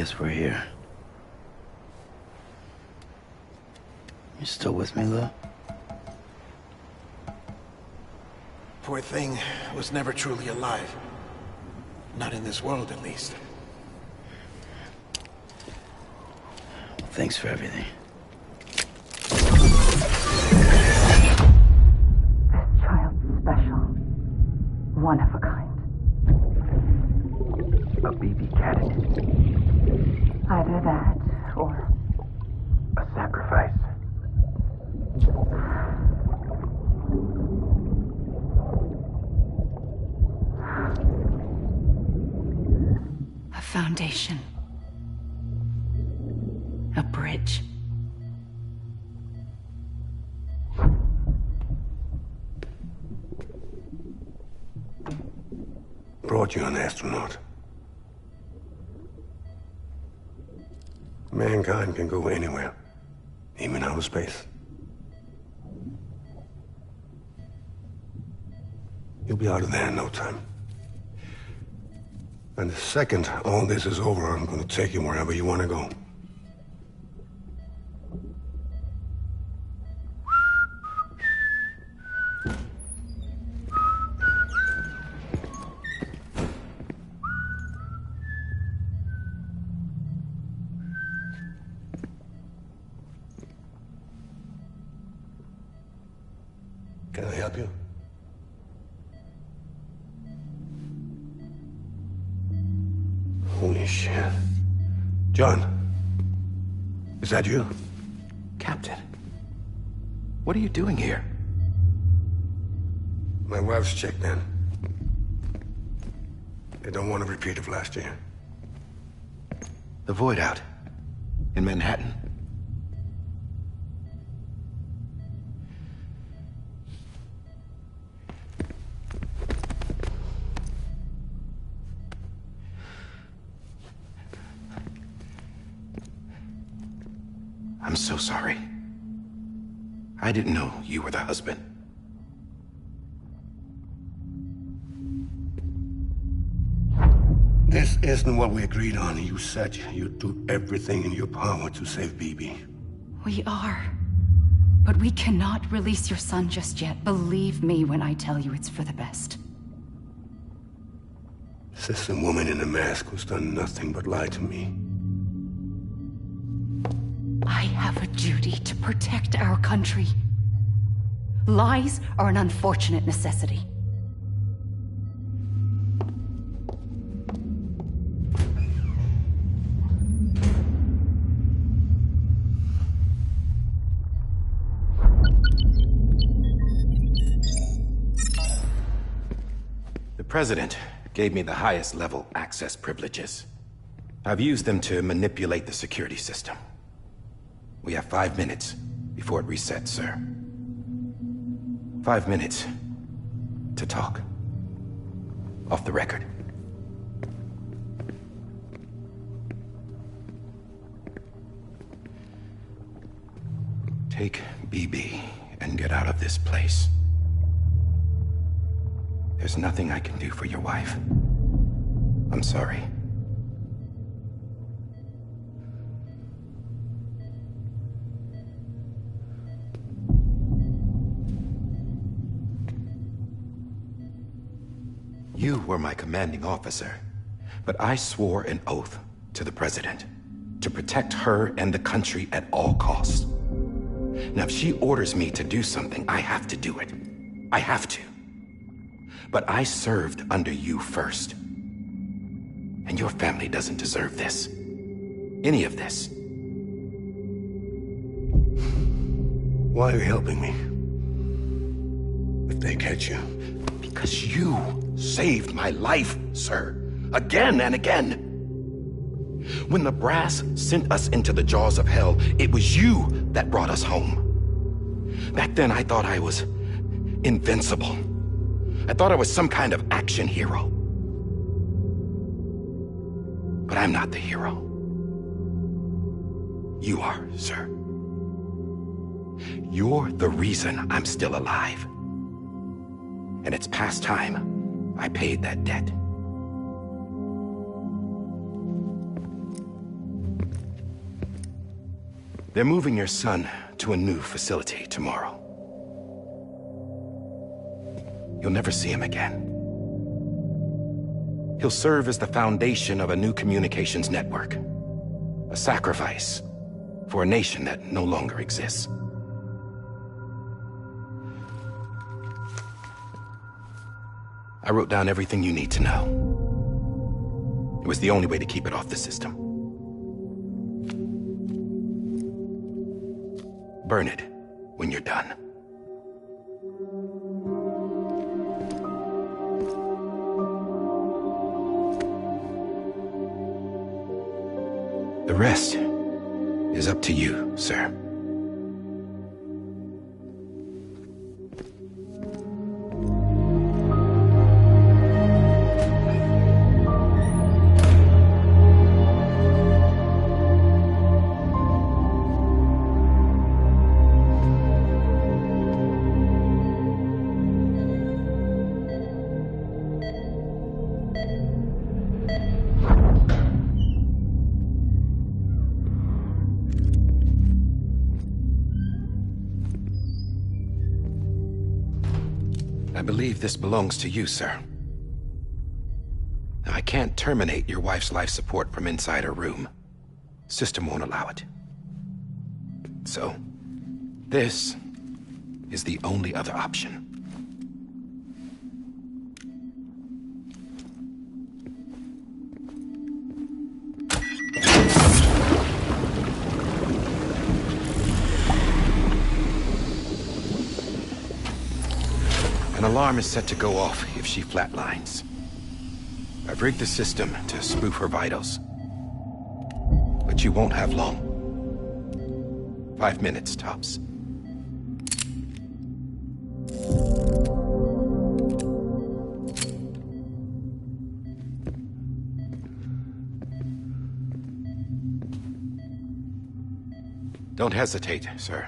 guess we're here. You still with me, Lou? Poor thing was never truly alive. Not in this world, at least. Thanks for everything. This child's special. One of a kind. A BB candidate. Either that, or... A sacrifice. a foundation. A bridge. Brought you an astronaut. Mankind can go anywhere, even outer space. You'll be out of there in no time. And the second all this is over, I'm gonna take you wherever you want to go. Can I help you? Holy shit. John, is that you? Captain, what are you doing here? My wife's checked in. They don't want a repeat of last year. The Void Out in Manhattan. I'm so sorry. I didn't know you were the husband. This isn't what we agreed on. You said you'd do everything in your power to save Bibi. We are. But we cannot release your son just yet. Believe me when I tell you it's for the best. This is a woman in a mask who's done nothing but lie to me. I have a duty to protect our country. Lies are an unfortunate necessity. The President gave me the highest level access privileges. I've used them to manipulate the security system. We have 5 minutes before it resets, sir. 5 minutes to talk. Off the record. Take BB and get out of this place. There's nothing I can do for your wife. I'm sorry. You were my commanding officer, but I swore an oath to the President to protect her and the country at all costs. Now, if she orders me to do something, I have to do it. I have to. But I served under you first. And your family doesn't deserve this. Any of this. Why are you helping me? If they catch you. Because you saved my life, sir. Again and again. When the brass sent us into the jaws of hell, it was you that brought us home. Back then, I thought I was invincible. I thought I was some kind of action hero. But I'm not the hero. You are, sir. You're the reason I'm still alive. And it's past time I paid that debt. They're moving your son to a new facility tomorrow. You'll never see him again. He'll serve as the foundation of a new communications network. A sacrifice for a nation that no longer exists. I wrote down everything you need to know. It was the only way to keep it off the system. Burn it when you're done. The rest is up to you, sir. I believe this belongs to you, sir. Now, I can't terminate your wife's life support from inside her room. System won't allow it. So, this is the only other option. An alarm is set to go off if she flatlines. I've rigged the system to spoof her vitals. But you won't have long. 5 minutes, tops. Don't hesitate, sir.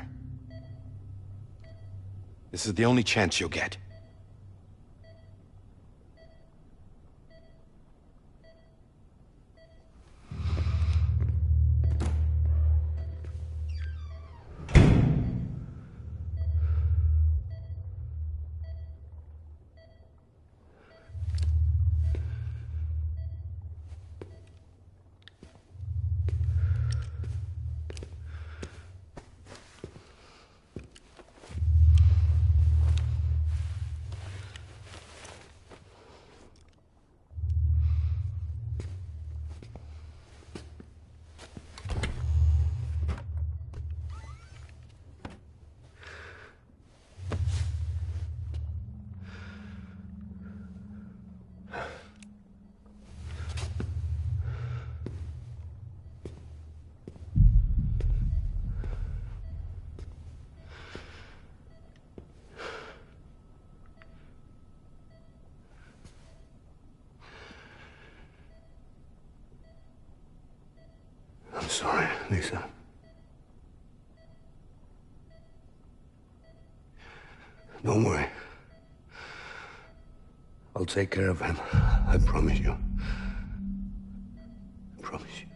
This is the only chance you'll get. I'm sorry, Lisa. Don't worry. I'll take care of him. I promise you. I promise you.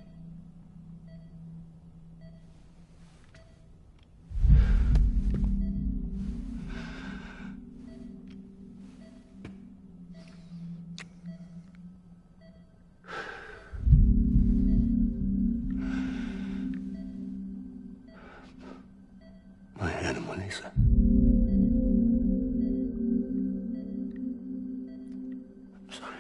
My animal, Lisa. I'm sorry.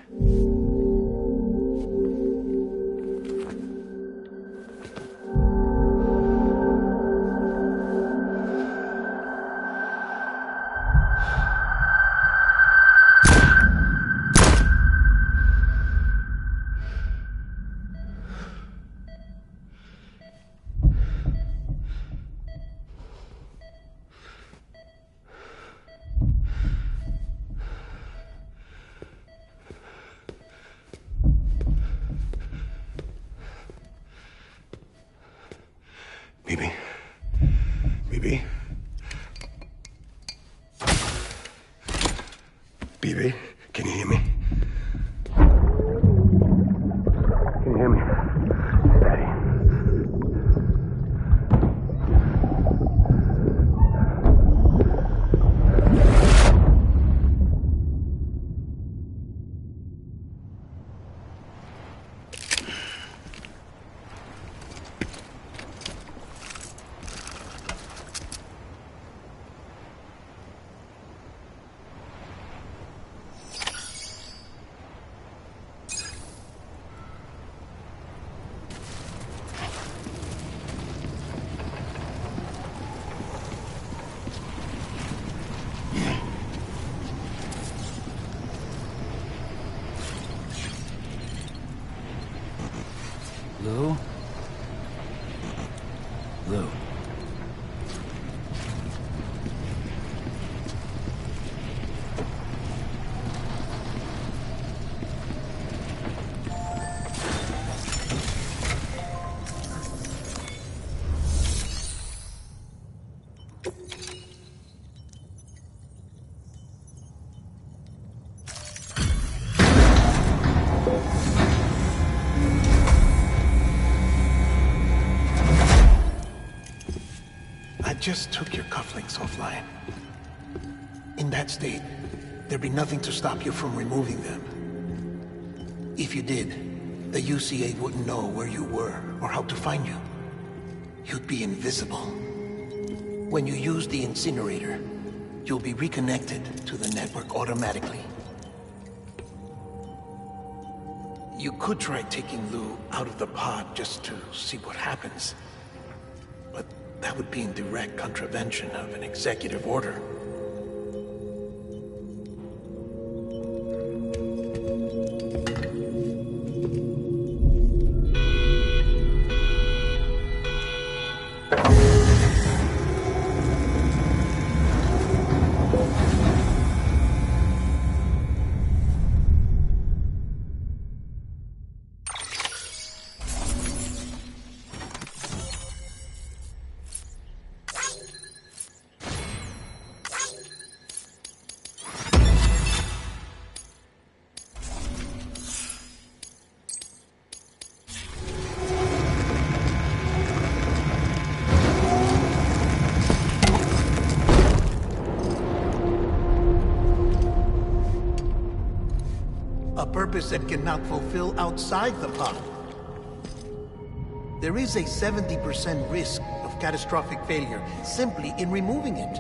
Bibi. Bibi. Bibi, can you hear me? Can you hear me? Daddy. just took your cufflinks offline. In that state, there'd be nothing to stop you from removing them. If you did, the UCA wouldn't know where you were or how to find you. You'd be invisible. When you use the incinerator, you'll be reconnected to the network automatically. You could try taking Lou out of the pod just to see what happens. But that would be in direct contravention of an executive order. A purpose that cannot fulfill outside the pod. There is a 70% risk of catastrophic failure simply in removing it.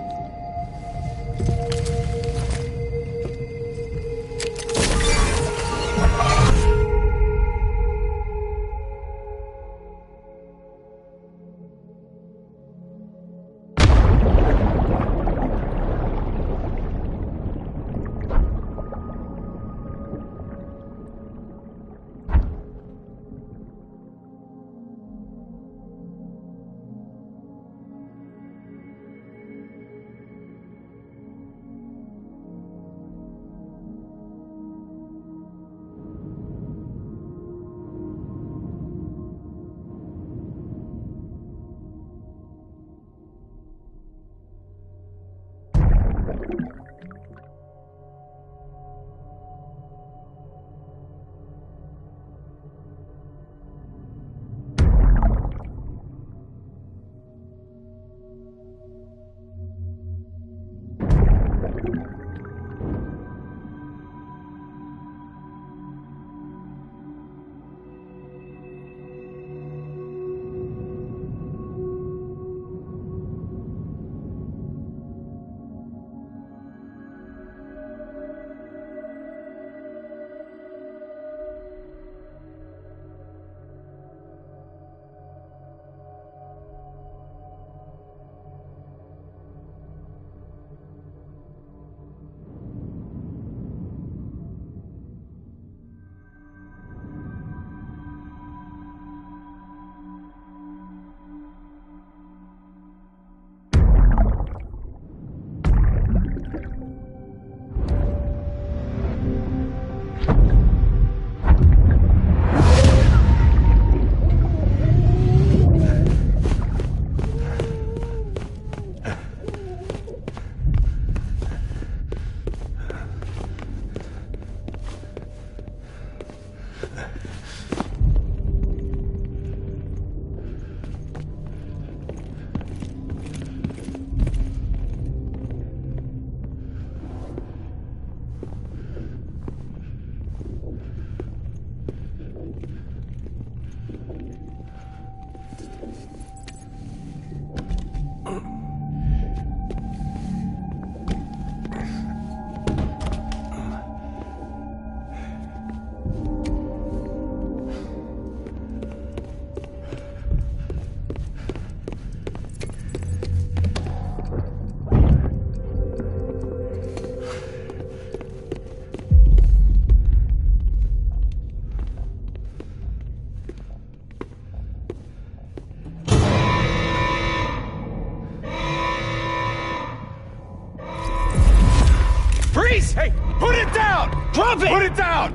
Hey, put it down! Drop it! Put it down!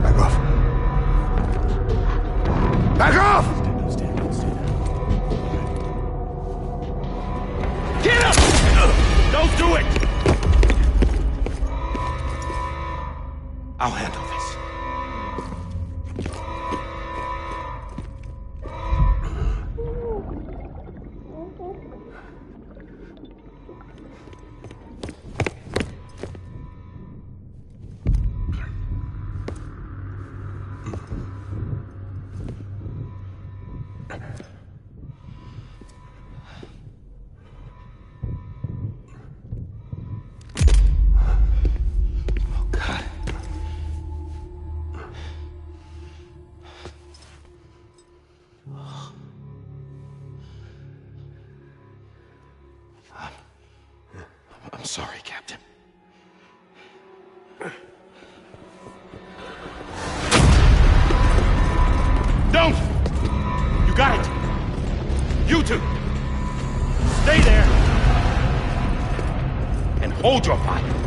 Back off. Back off! Get up! Don't do it! I'll handle this. sorry, Captain. Don't! You got it! You two! Stay there! And hold your fire!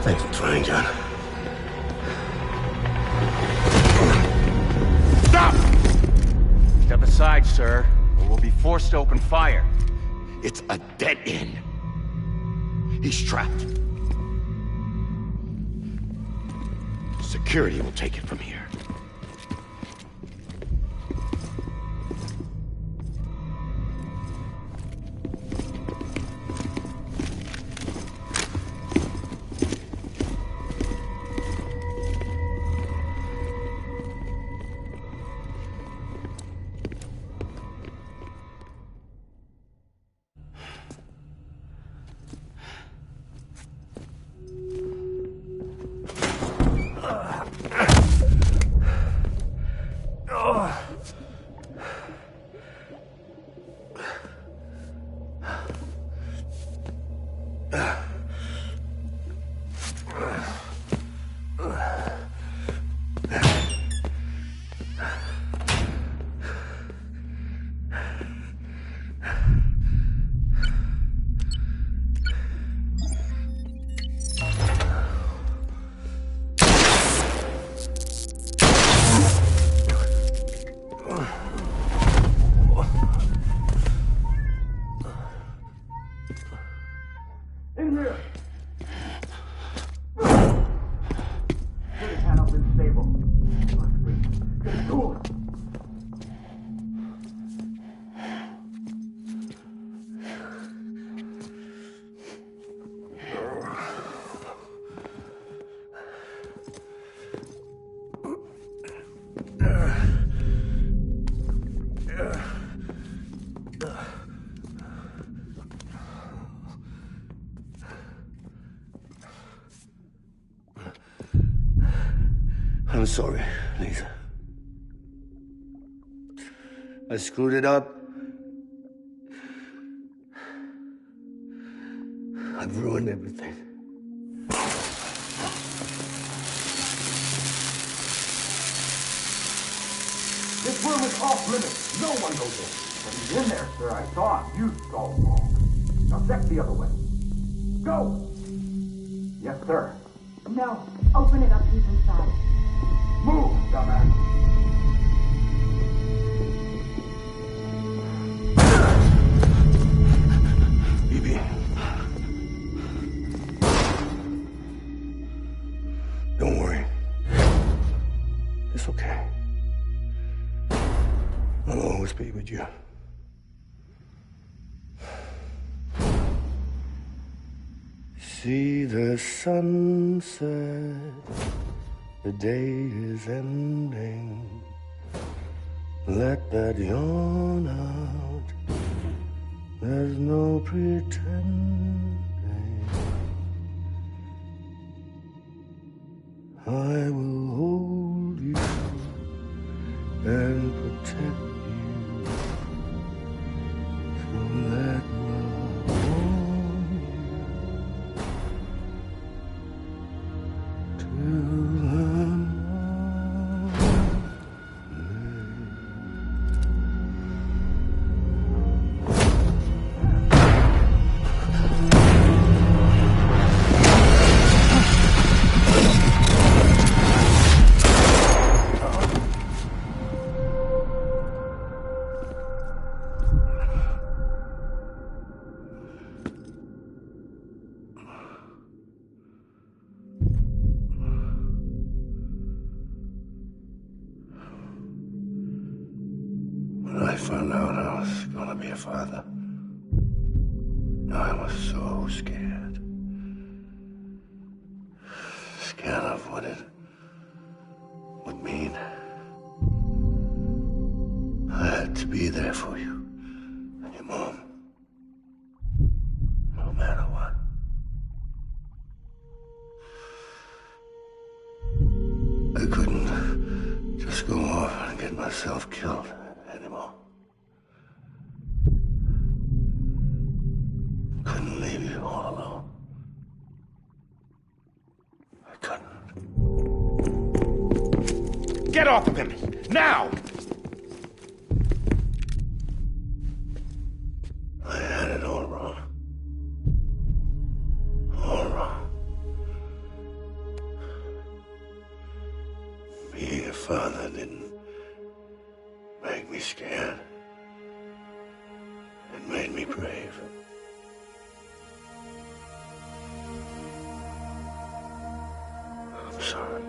Thanks for trying, John. Stop! Step aside, sir, or we'll be forced to open fire. It's a dead end. He's trapped. Security will take it from here. I'm sorry, Lisa. I screwed it up. I've ruined everything. This room is off limits. No one goes in. But he's in there, sir. I saw him. You saw him wrong. Now check the other way. Go! Yes, sir. No. Open it up deep inside. Move, dumbass. Bibi. Don't worry. It's okay. I'll always be with you. See the sunset. The day is ending. Let that yawn out. There's no pretending. I will hold you and protect you from that love on you till I'm When I found out I was gonna be a father, I was so scared. Scared of what it would mean. I had to be there for you and your mom. myself killed anymore. Couldn't leave you all alone. I couldn't. Get off of him! Now! I had it all wrong. All wrong. Being a father didn't make me scared. It made me brave. I'm sorry.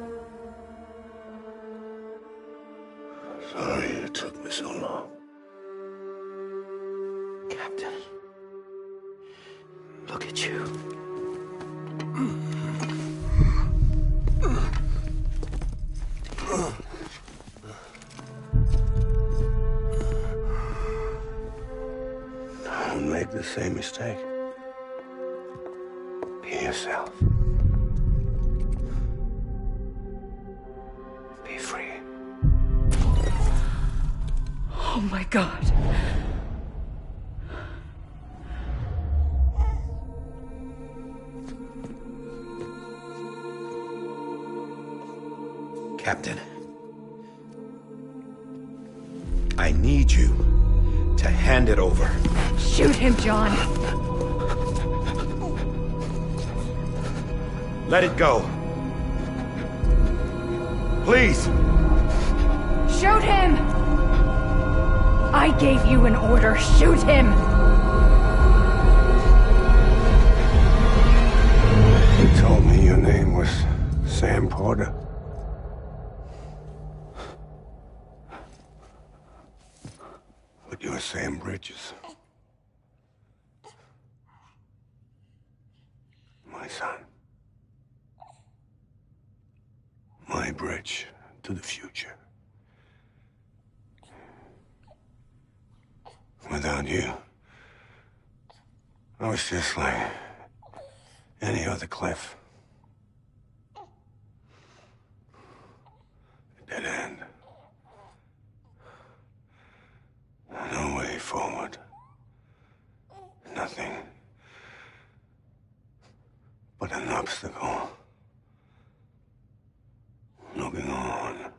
Sorry it took me so long. Captain, look at you. Don't make the same mistake. Be yourself. Be free. Oh my God. Captain, I need you to hand it over. Shoot him, John. Let it go. Please. Shoot him! I gave you an order. Shoot him! You told me your name was Sam Porter. But you're Sam Bridges. My son. My bridge to the future. Without you, I was just like any other Cliff. A dead end. No way forward. Nothing but an obstacle. Looking on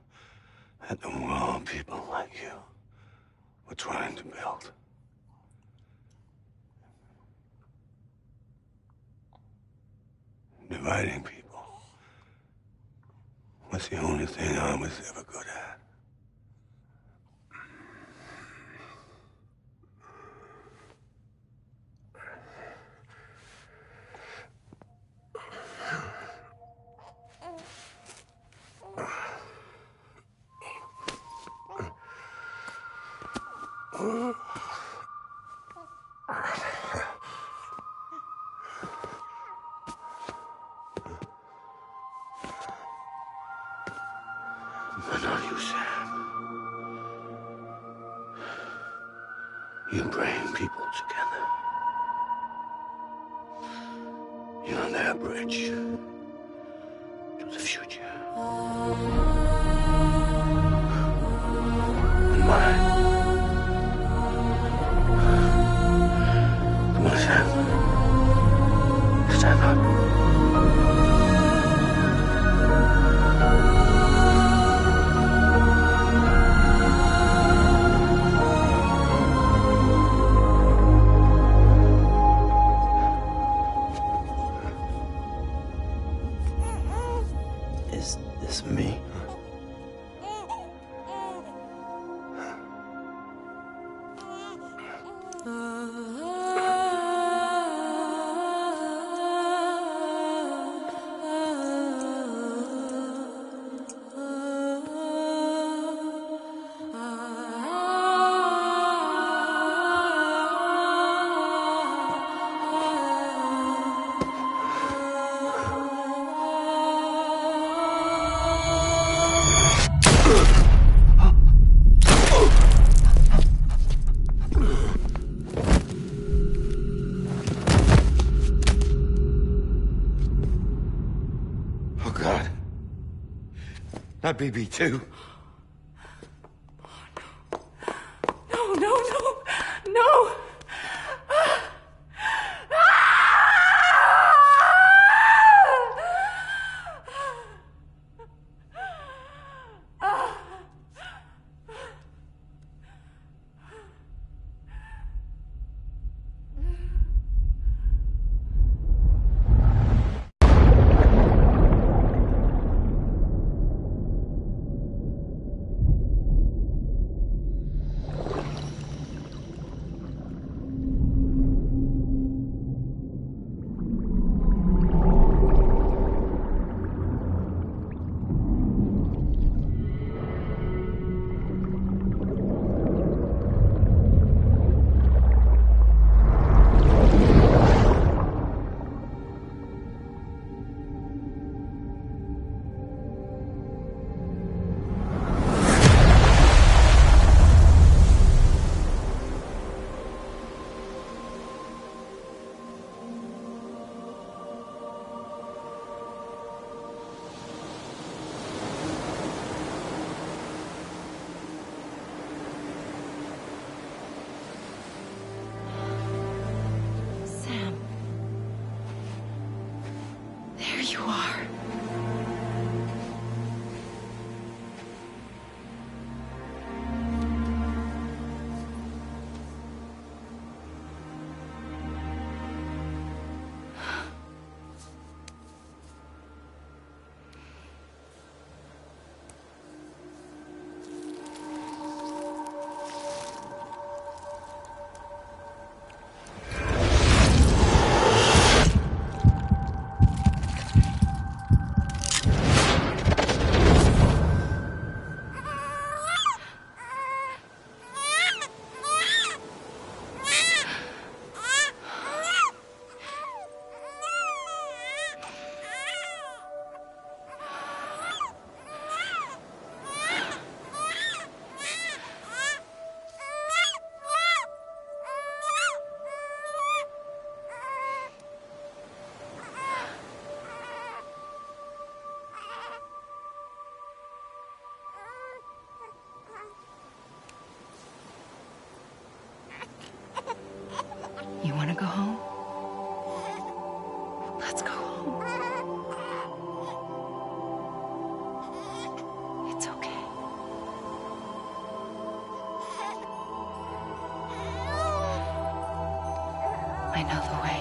at the world people like you were trying to build. Dividing people was the only thing I was ever good at. But not you, Sam. You bring people together. You're their bridge to the future. And mine. Come on, Sam. Stand up. Is this me? Not BB2. you are. You want to go home? Let's go home. It's okay. I know the way.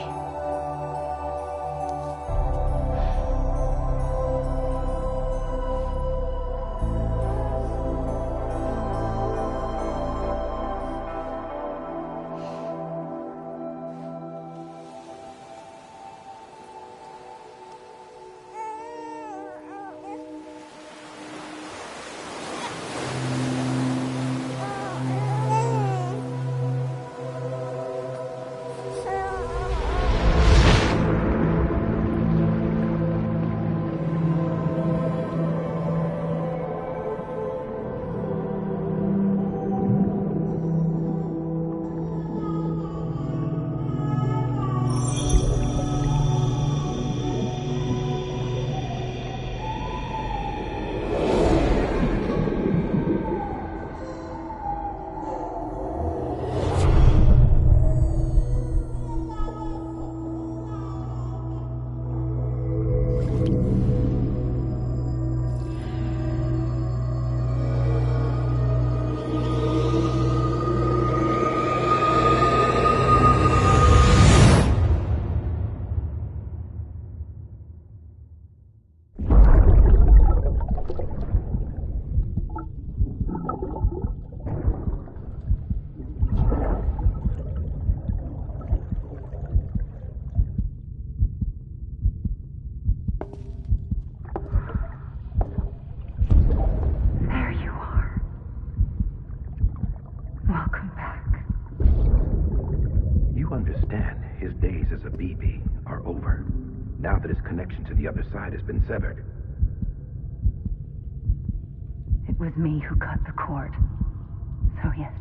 Now that his connection to the other side has been severed. It was me who cut the cord. So yes.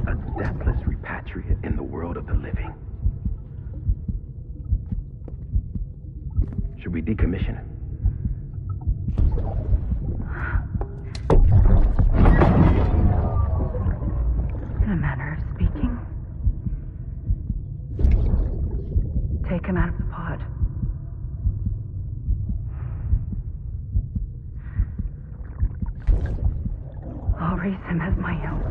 A deathless repatriate in the world of the living. Should we decommission him? In a manner of speaking. Take him out of the pod. I'll raise him as my own.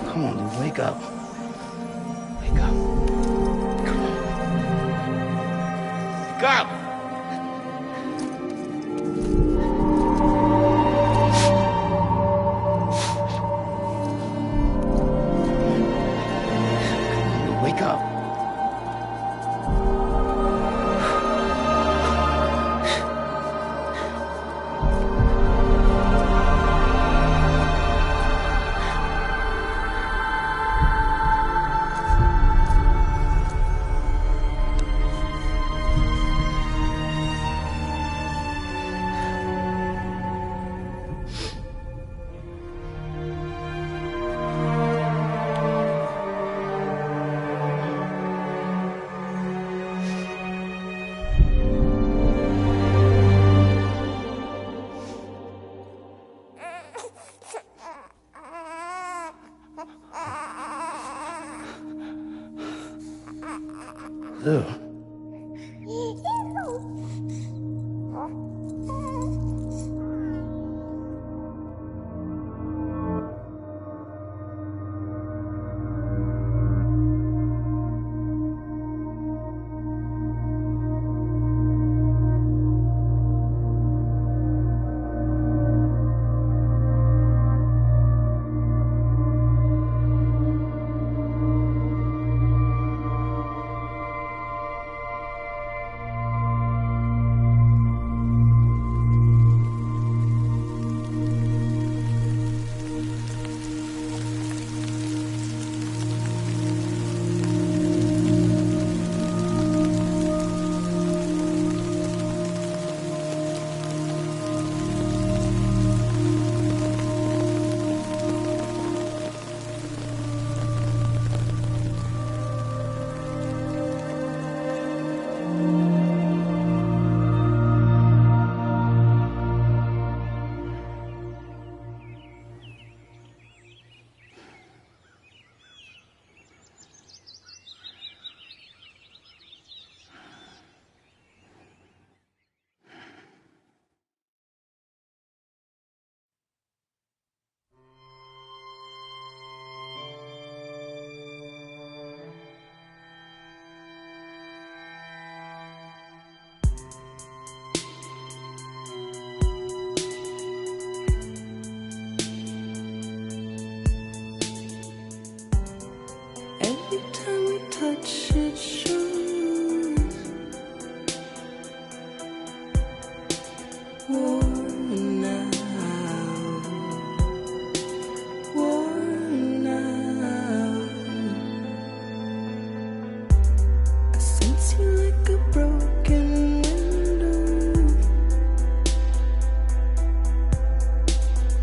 Come on, dude, wake up. Wake up. Come on. Wake up! do. Every time we touch it shows worn out, worn out. I sense you like a broken window.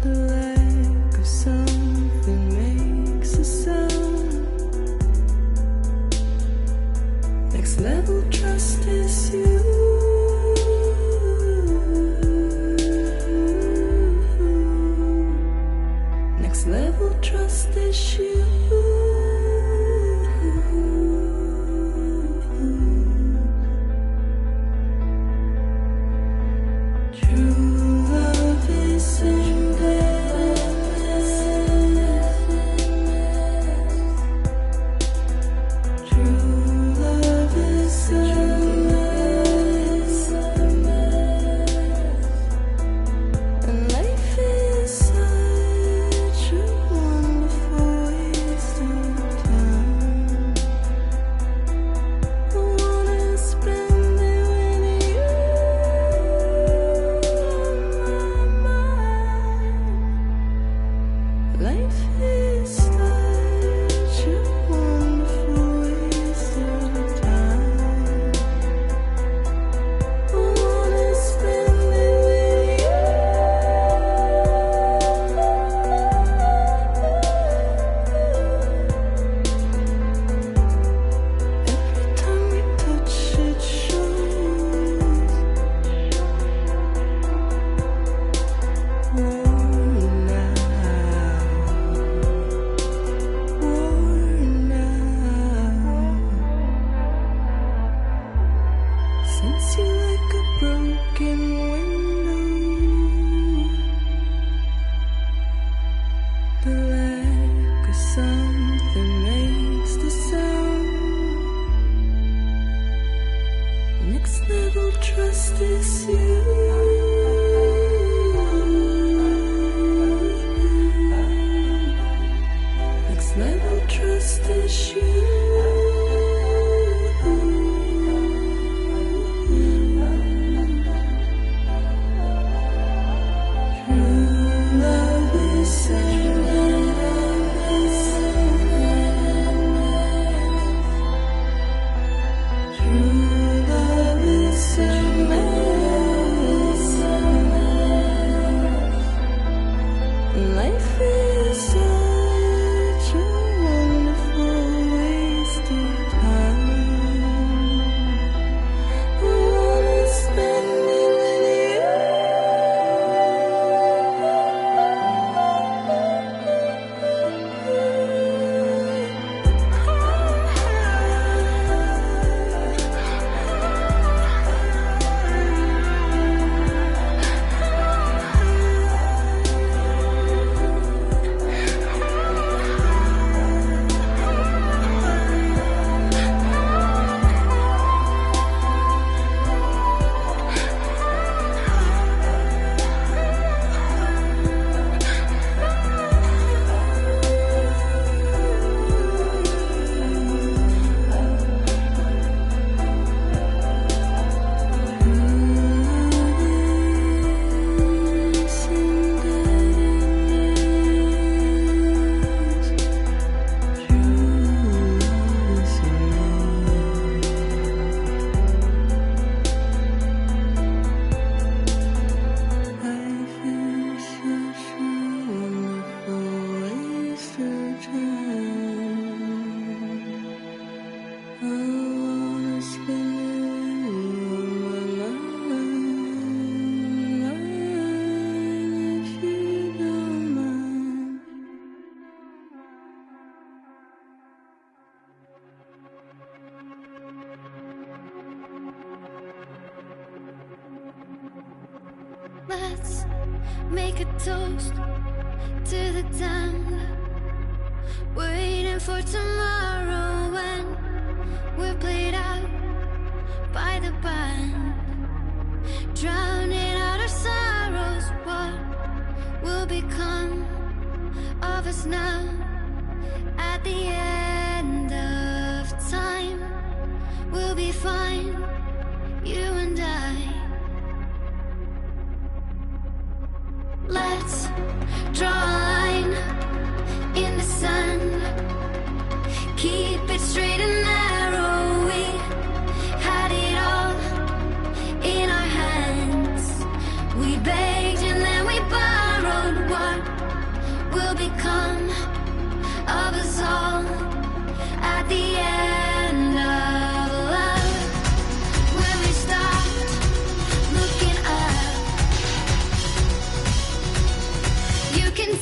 The lack of something makes a sound. Next level trust is you. Next level trust is you. True love is endless. True love is endless. And life is such a wonderful waste of time. I wanna spend it with you on my mind. Let's make a toast to the damned, waiting for tomorrow when we're played out by the band, drowning out our sorrows. What will become of us now at the end of time? We'll be fine, you and I. Let's draw a line in the sand, keep it straight and narrow. We had it all in our hands. We begged and then we borrowed. What will become of us all at the end of love? When we stopped looking up, you can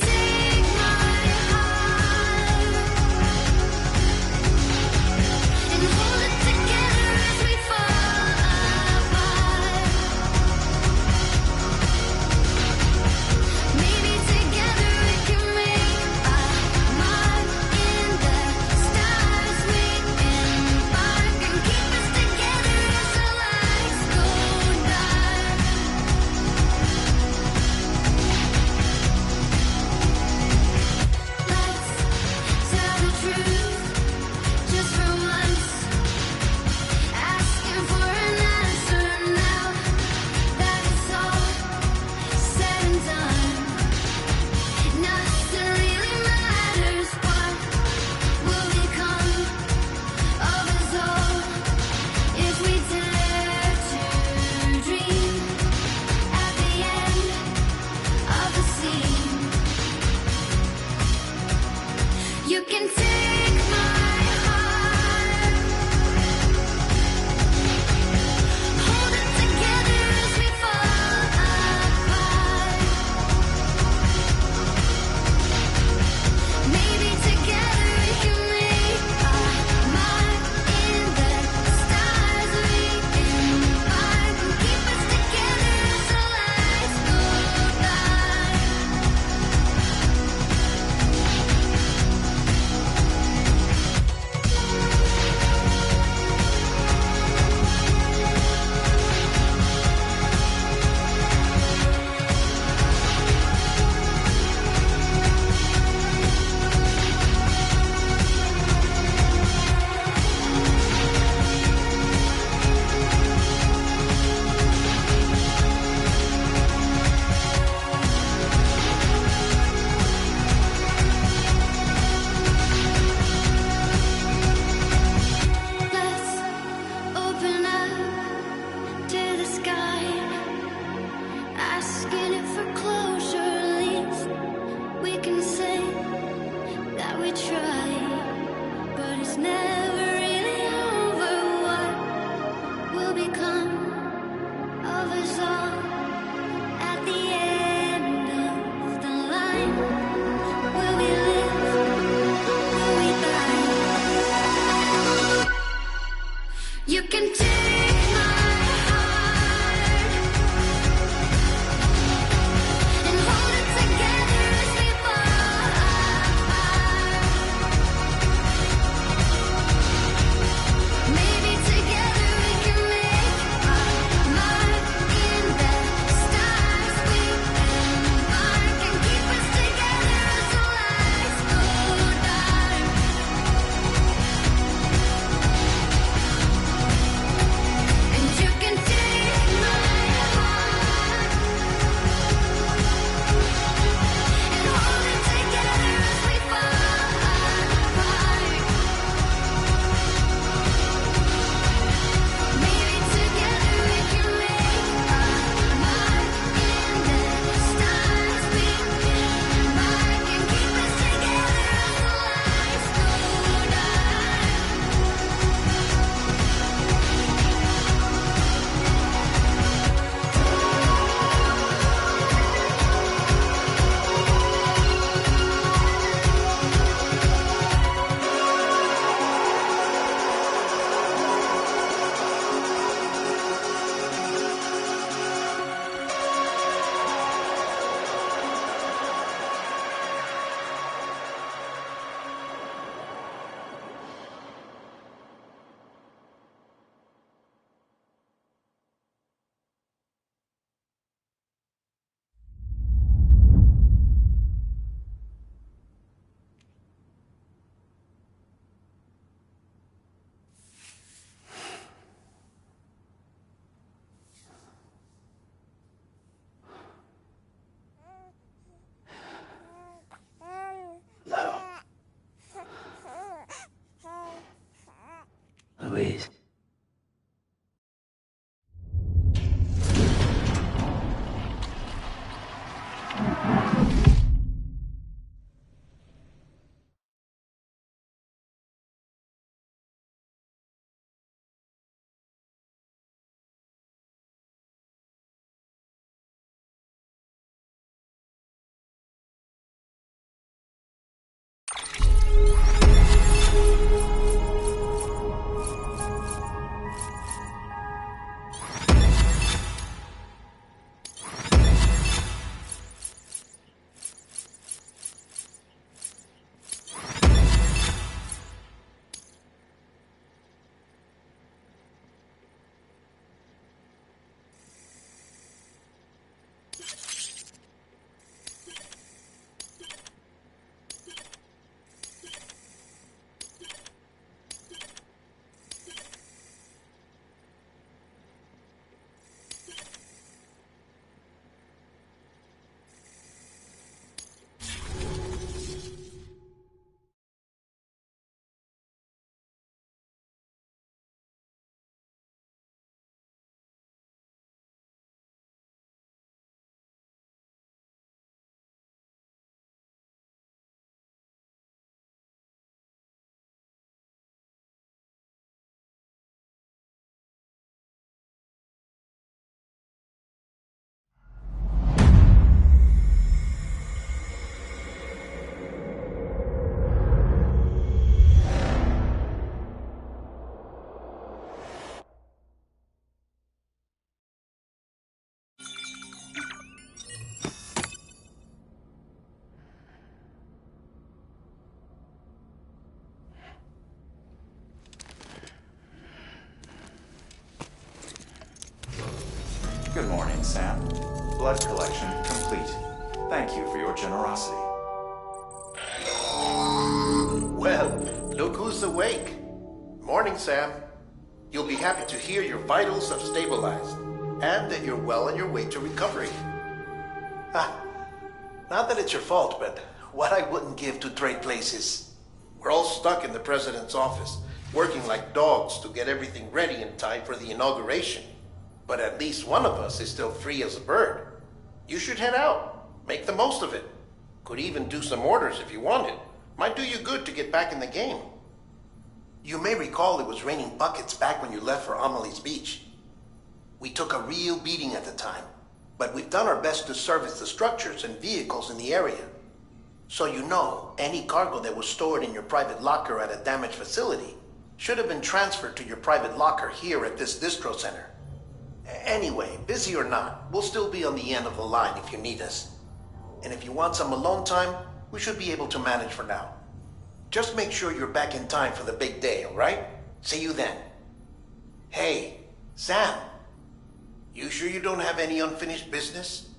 Good morning, Sam. Blood collection complete. Thank you for your generosity. Well, look who's awake. Morning, Sam. You'll be happy to hear your vitals have stabilized, and that you're well on your way to recovery. Not that it's your fault, but what I wouldn't give to trade places. We're all stuck in the president's office, working like dogs to get everything ready in time for the inauguration. But at least one of us is still free as a bird. You should head out. Make the most of it. Could even do some orders if you wanted. Might do you good to get back in the game. You may recall it was raining buckets back when you left for Amelie's Beach. We took a real beating at the time, but we've done our best to service the structures and vehicles in the area. So you know, any cargo that was stored in your private locker at a damaged facility should have been transferred to your private locker here at this distro center. Anyway, busy or not, we'll still be on the end of the line if you need us. And if you want some alone time, we should be able to manage for now. Just make sure you're back in time for the big day, all right? See you then. Hey, Sam. You sure you don't have any unfinished business?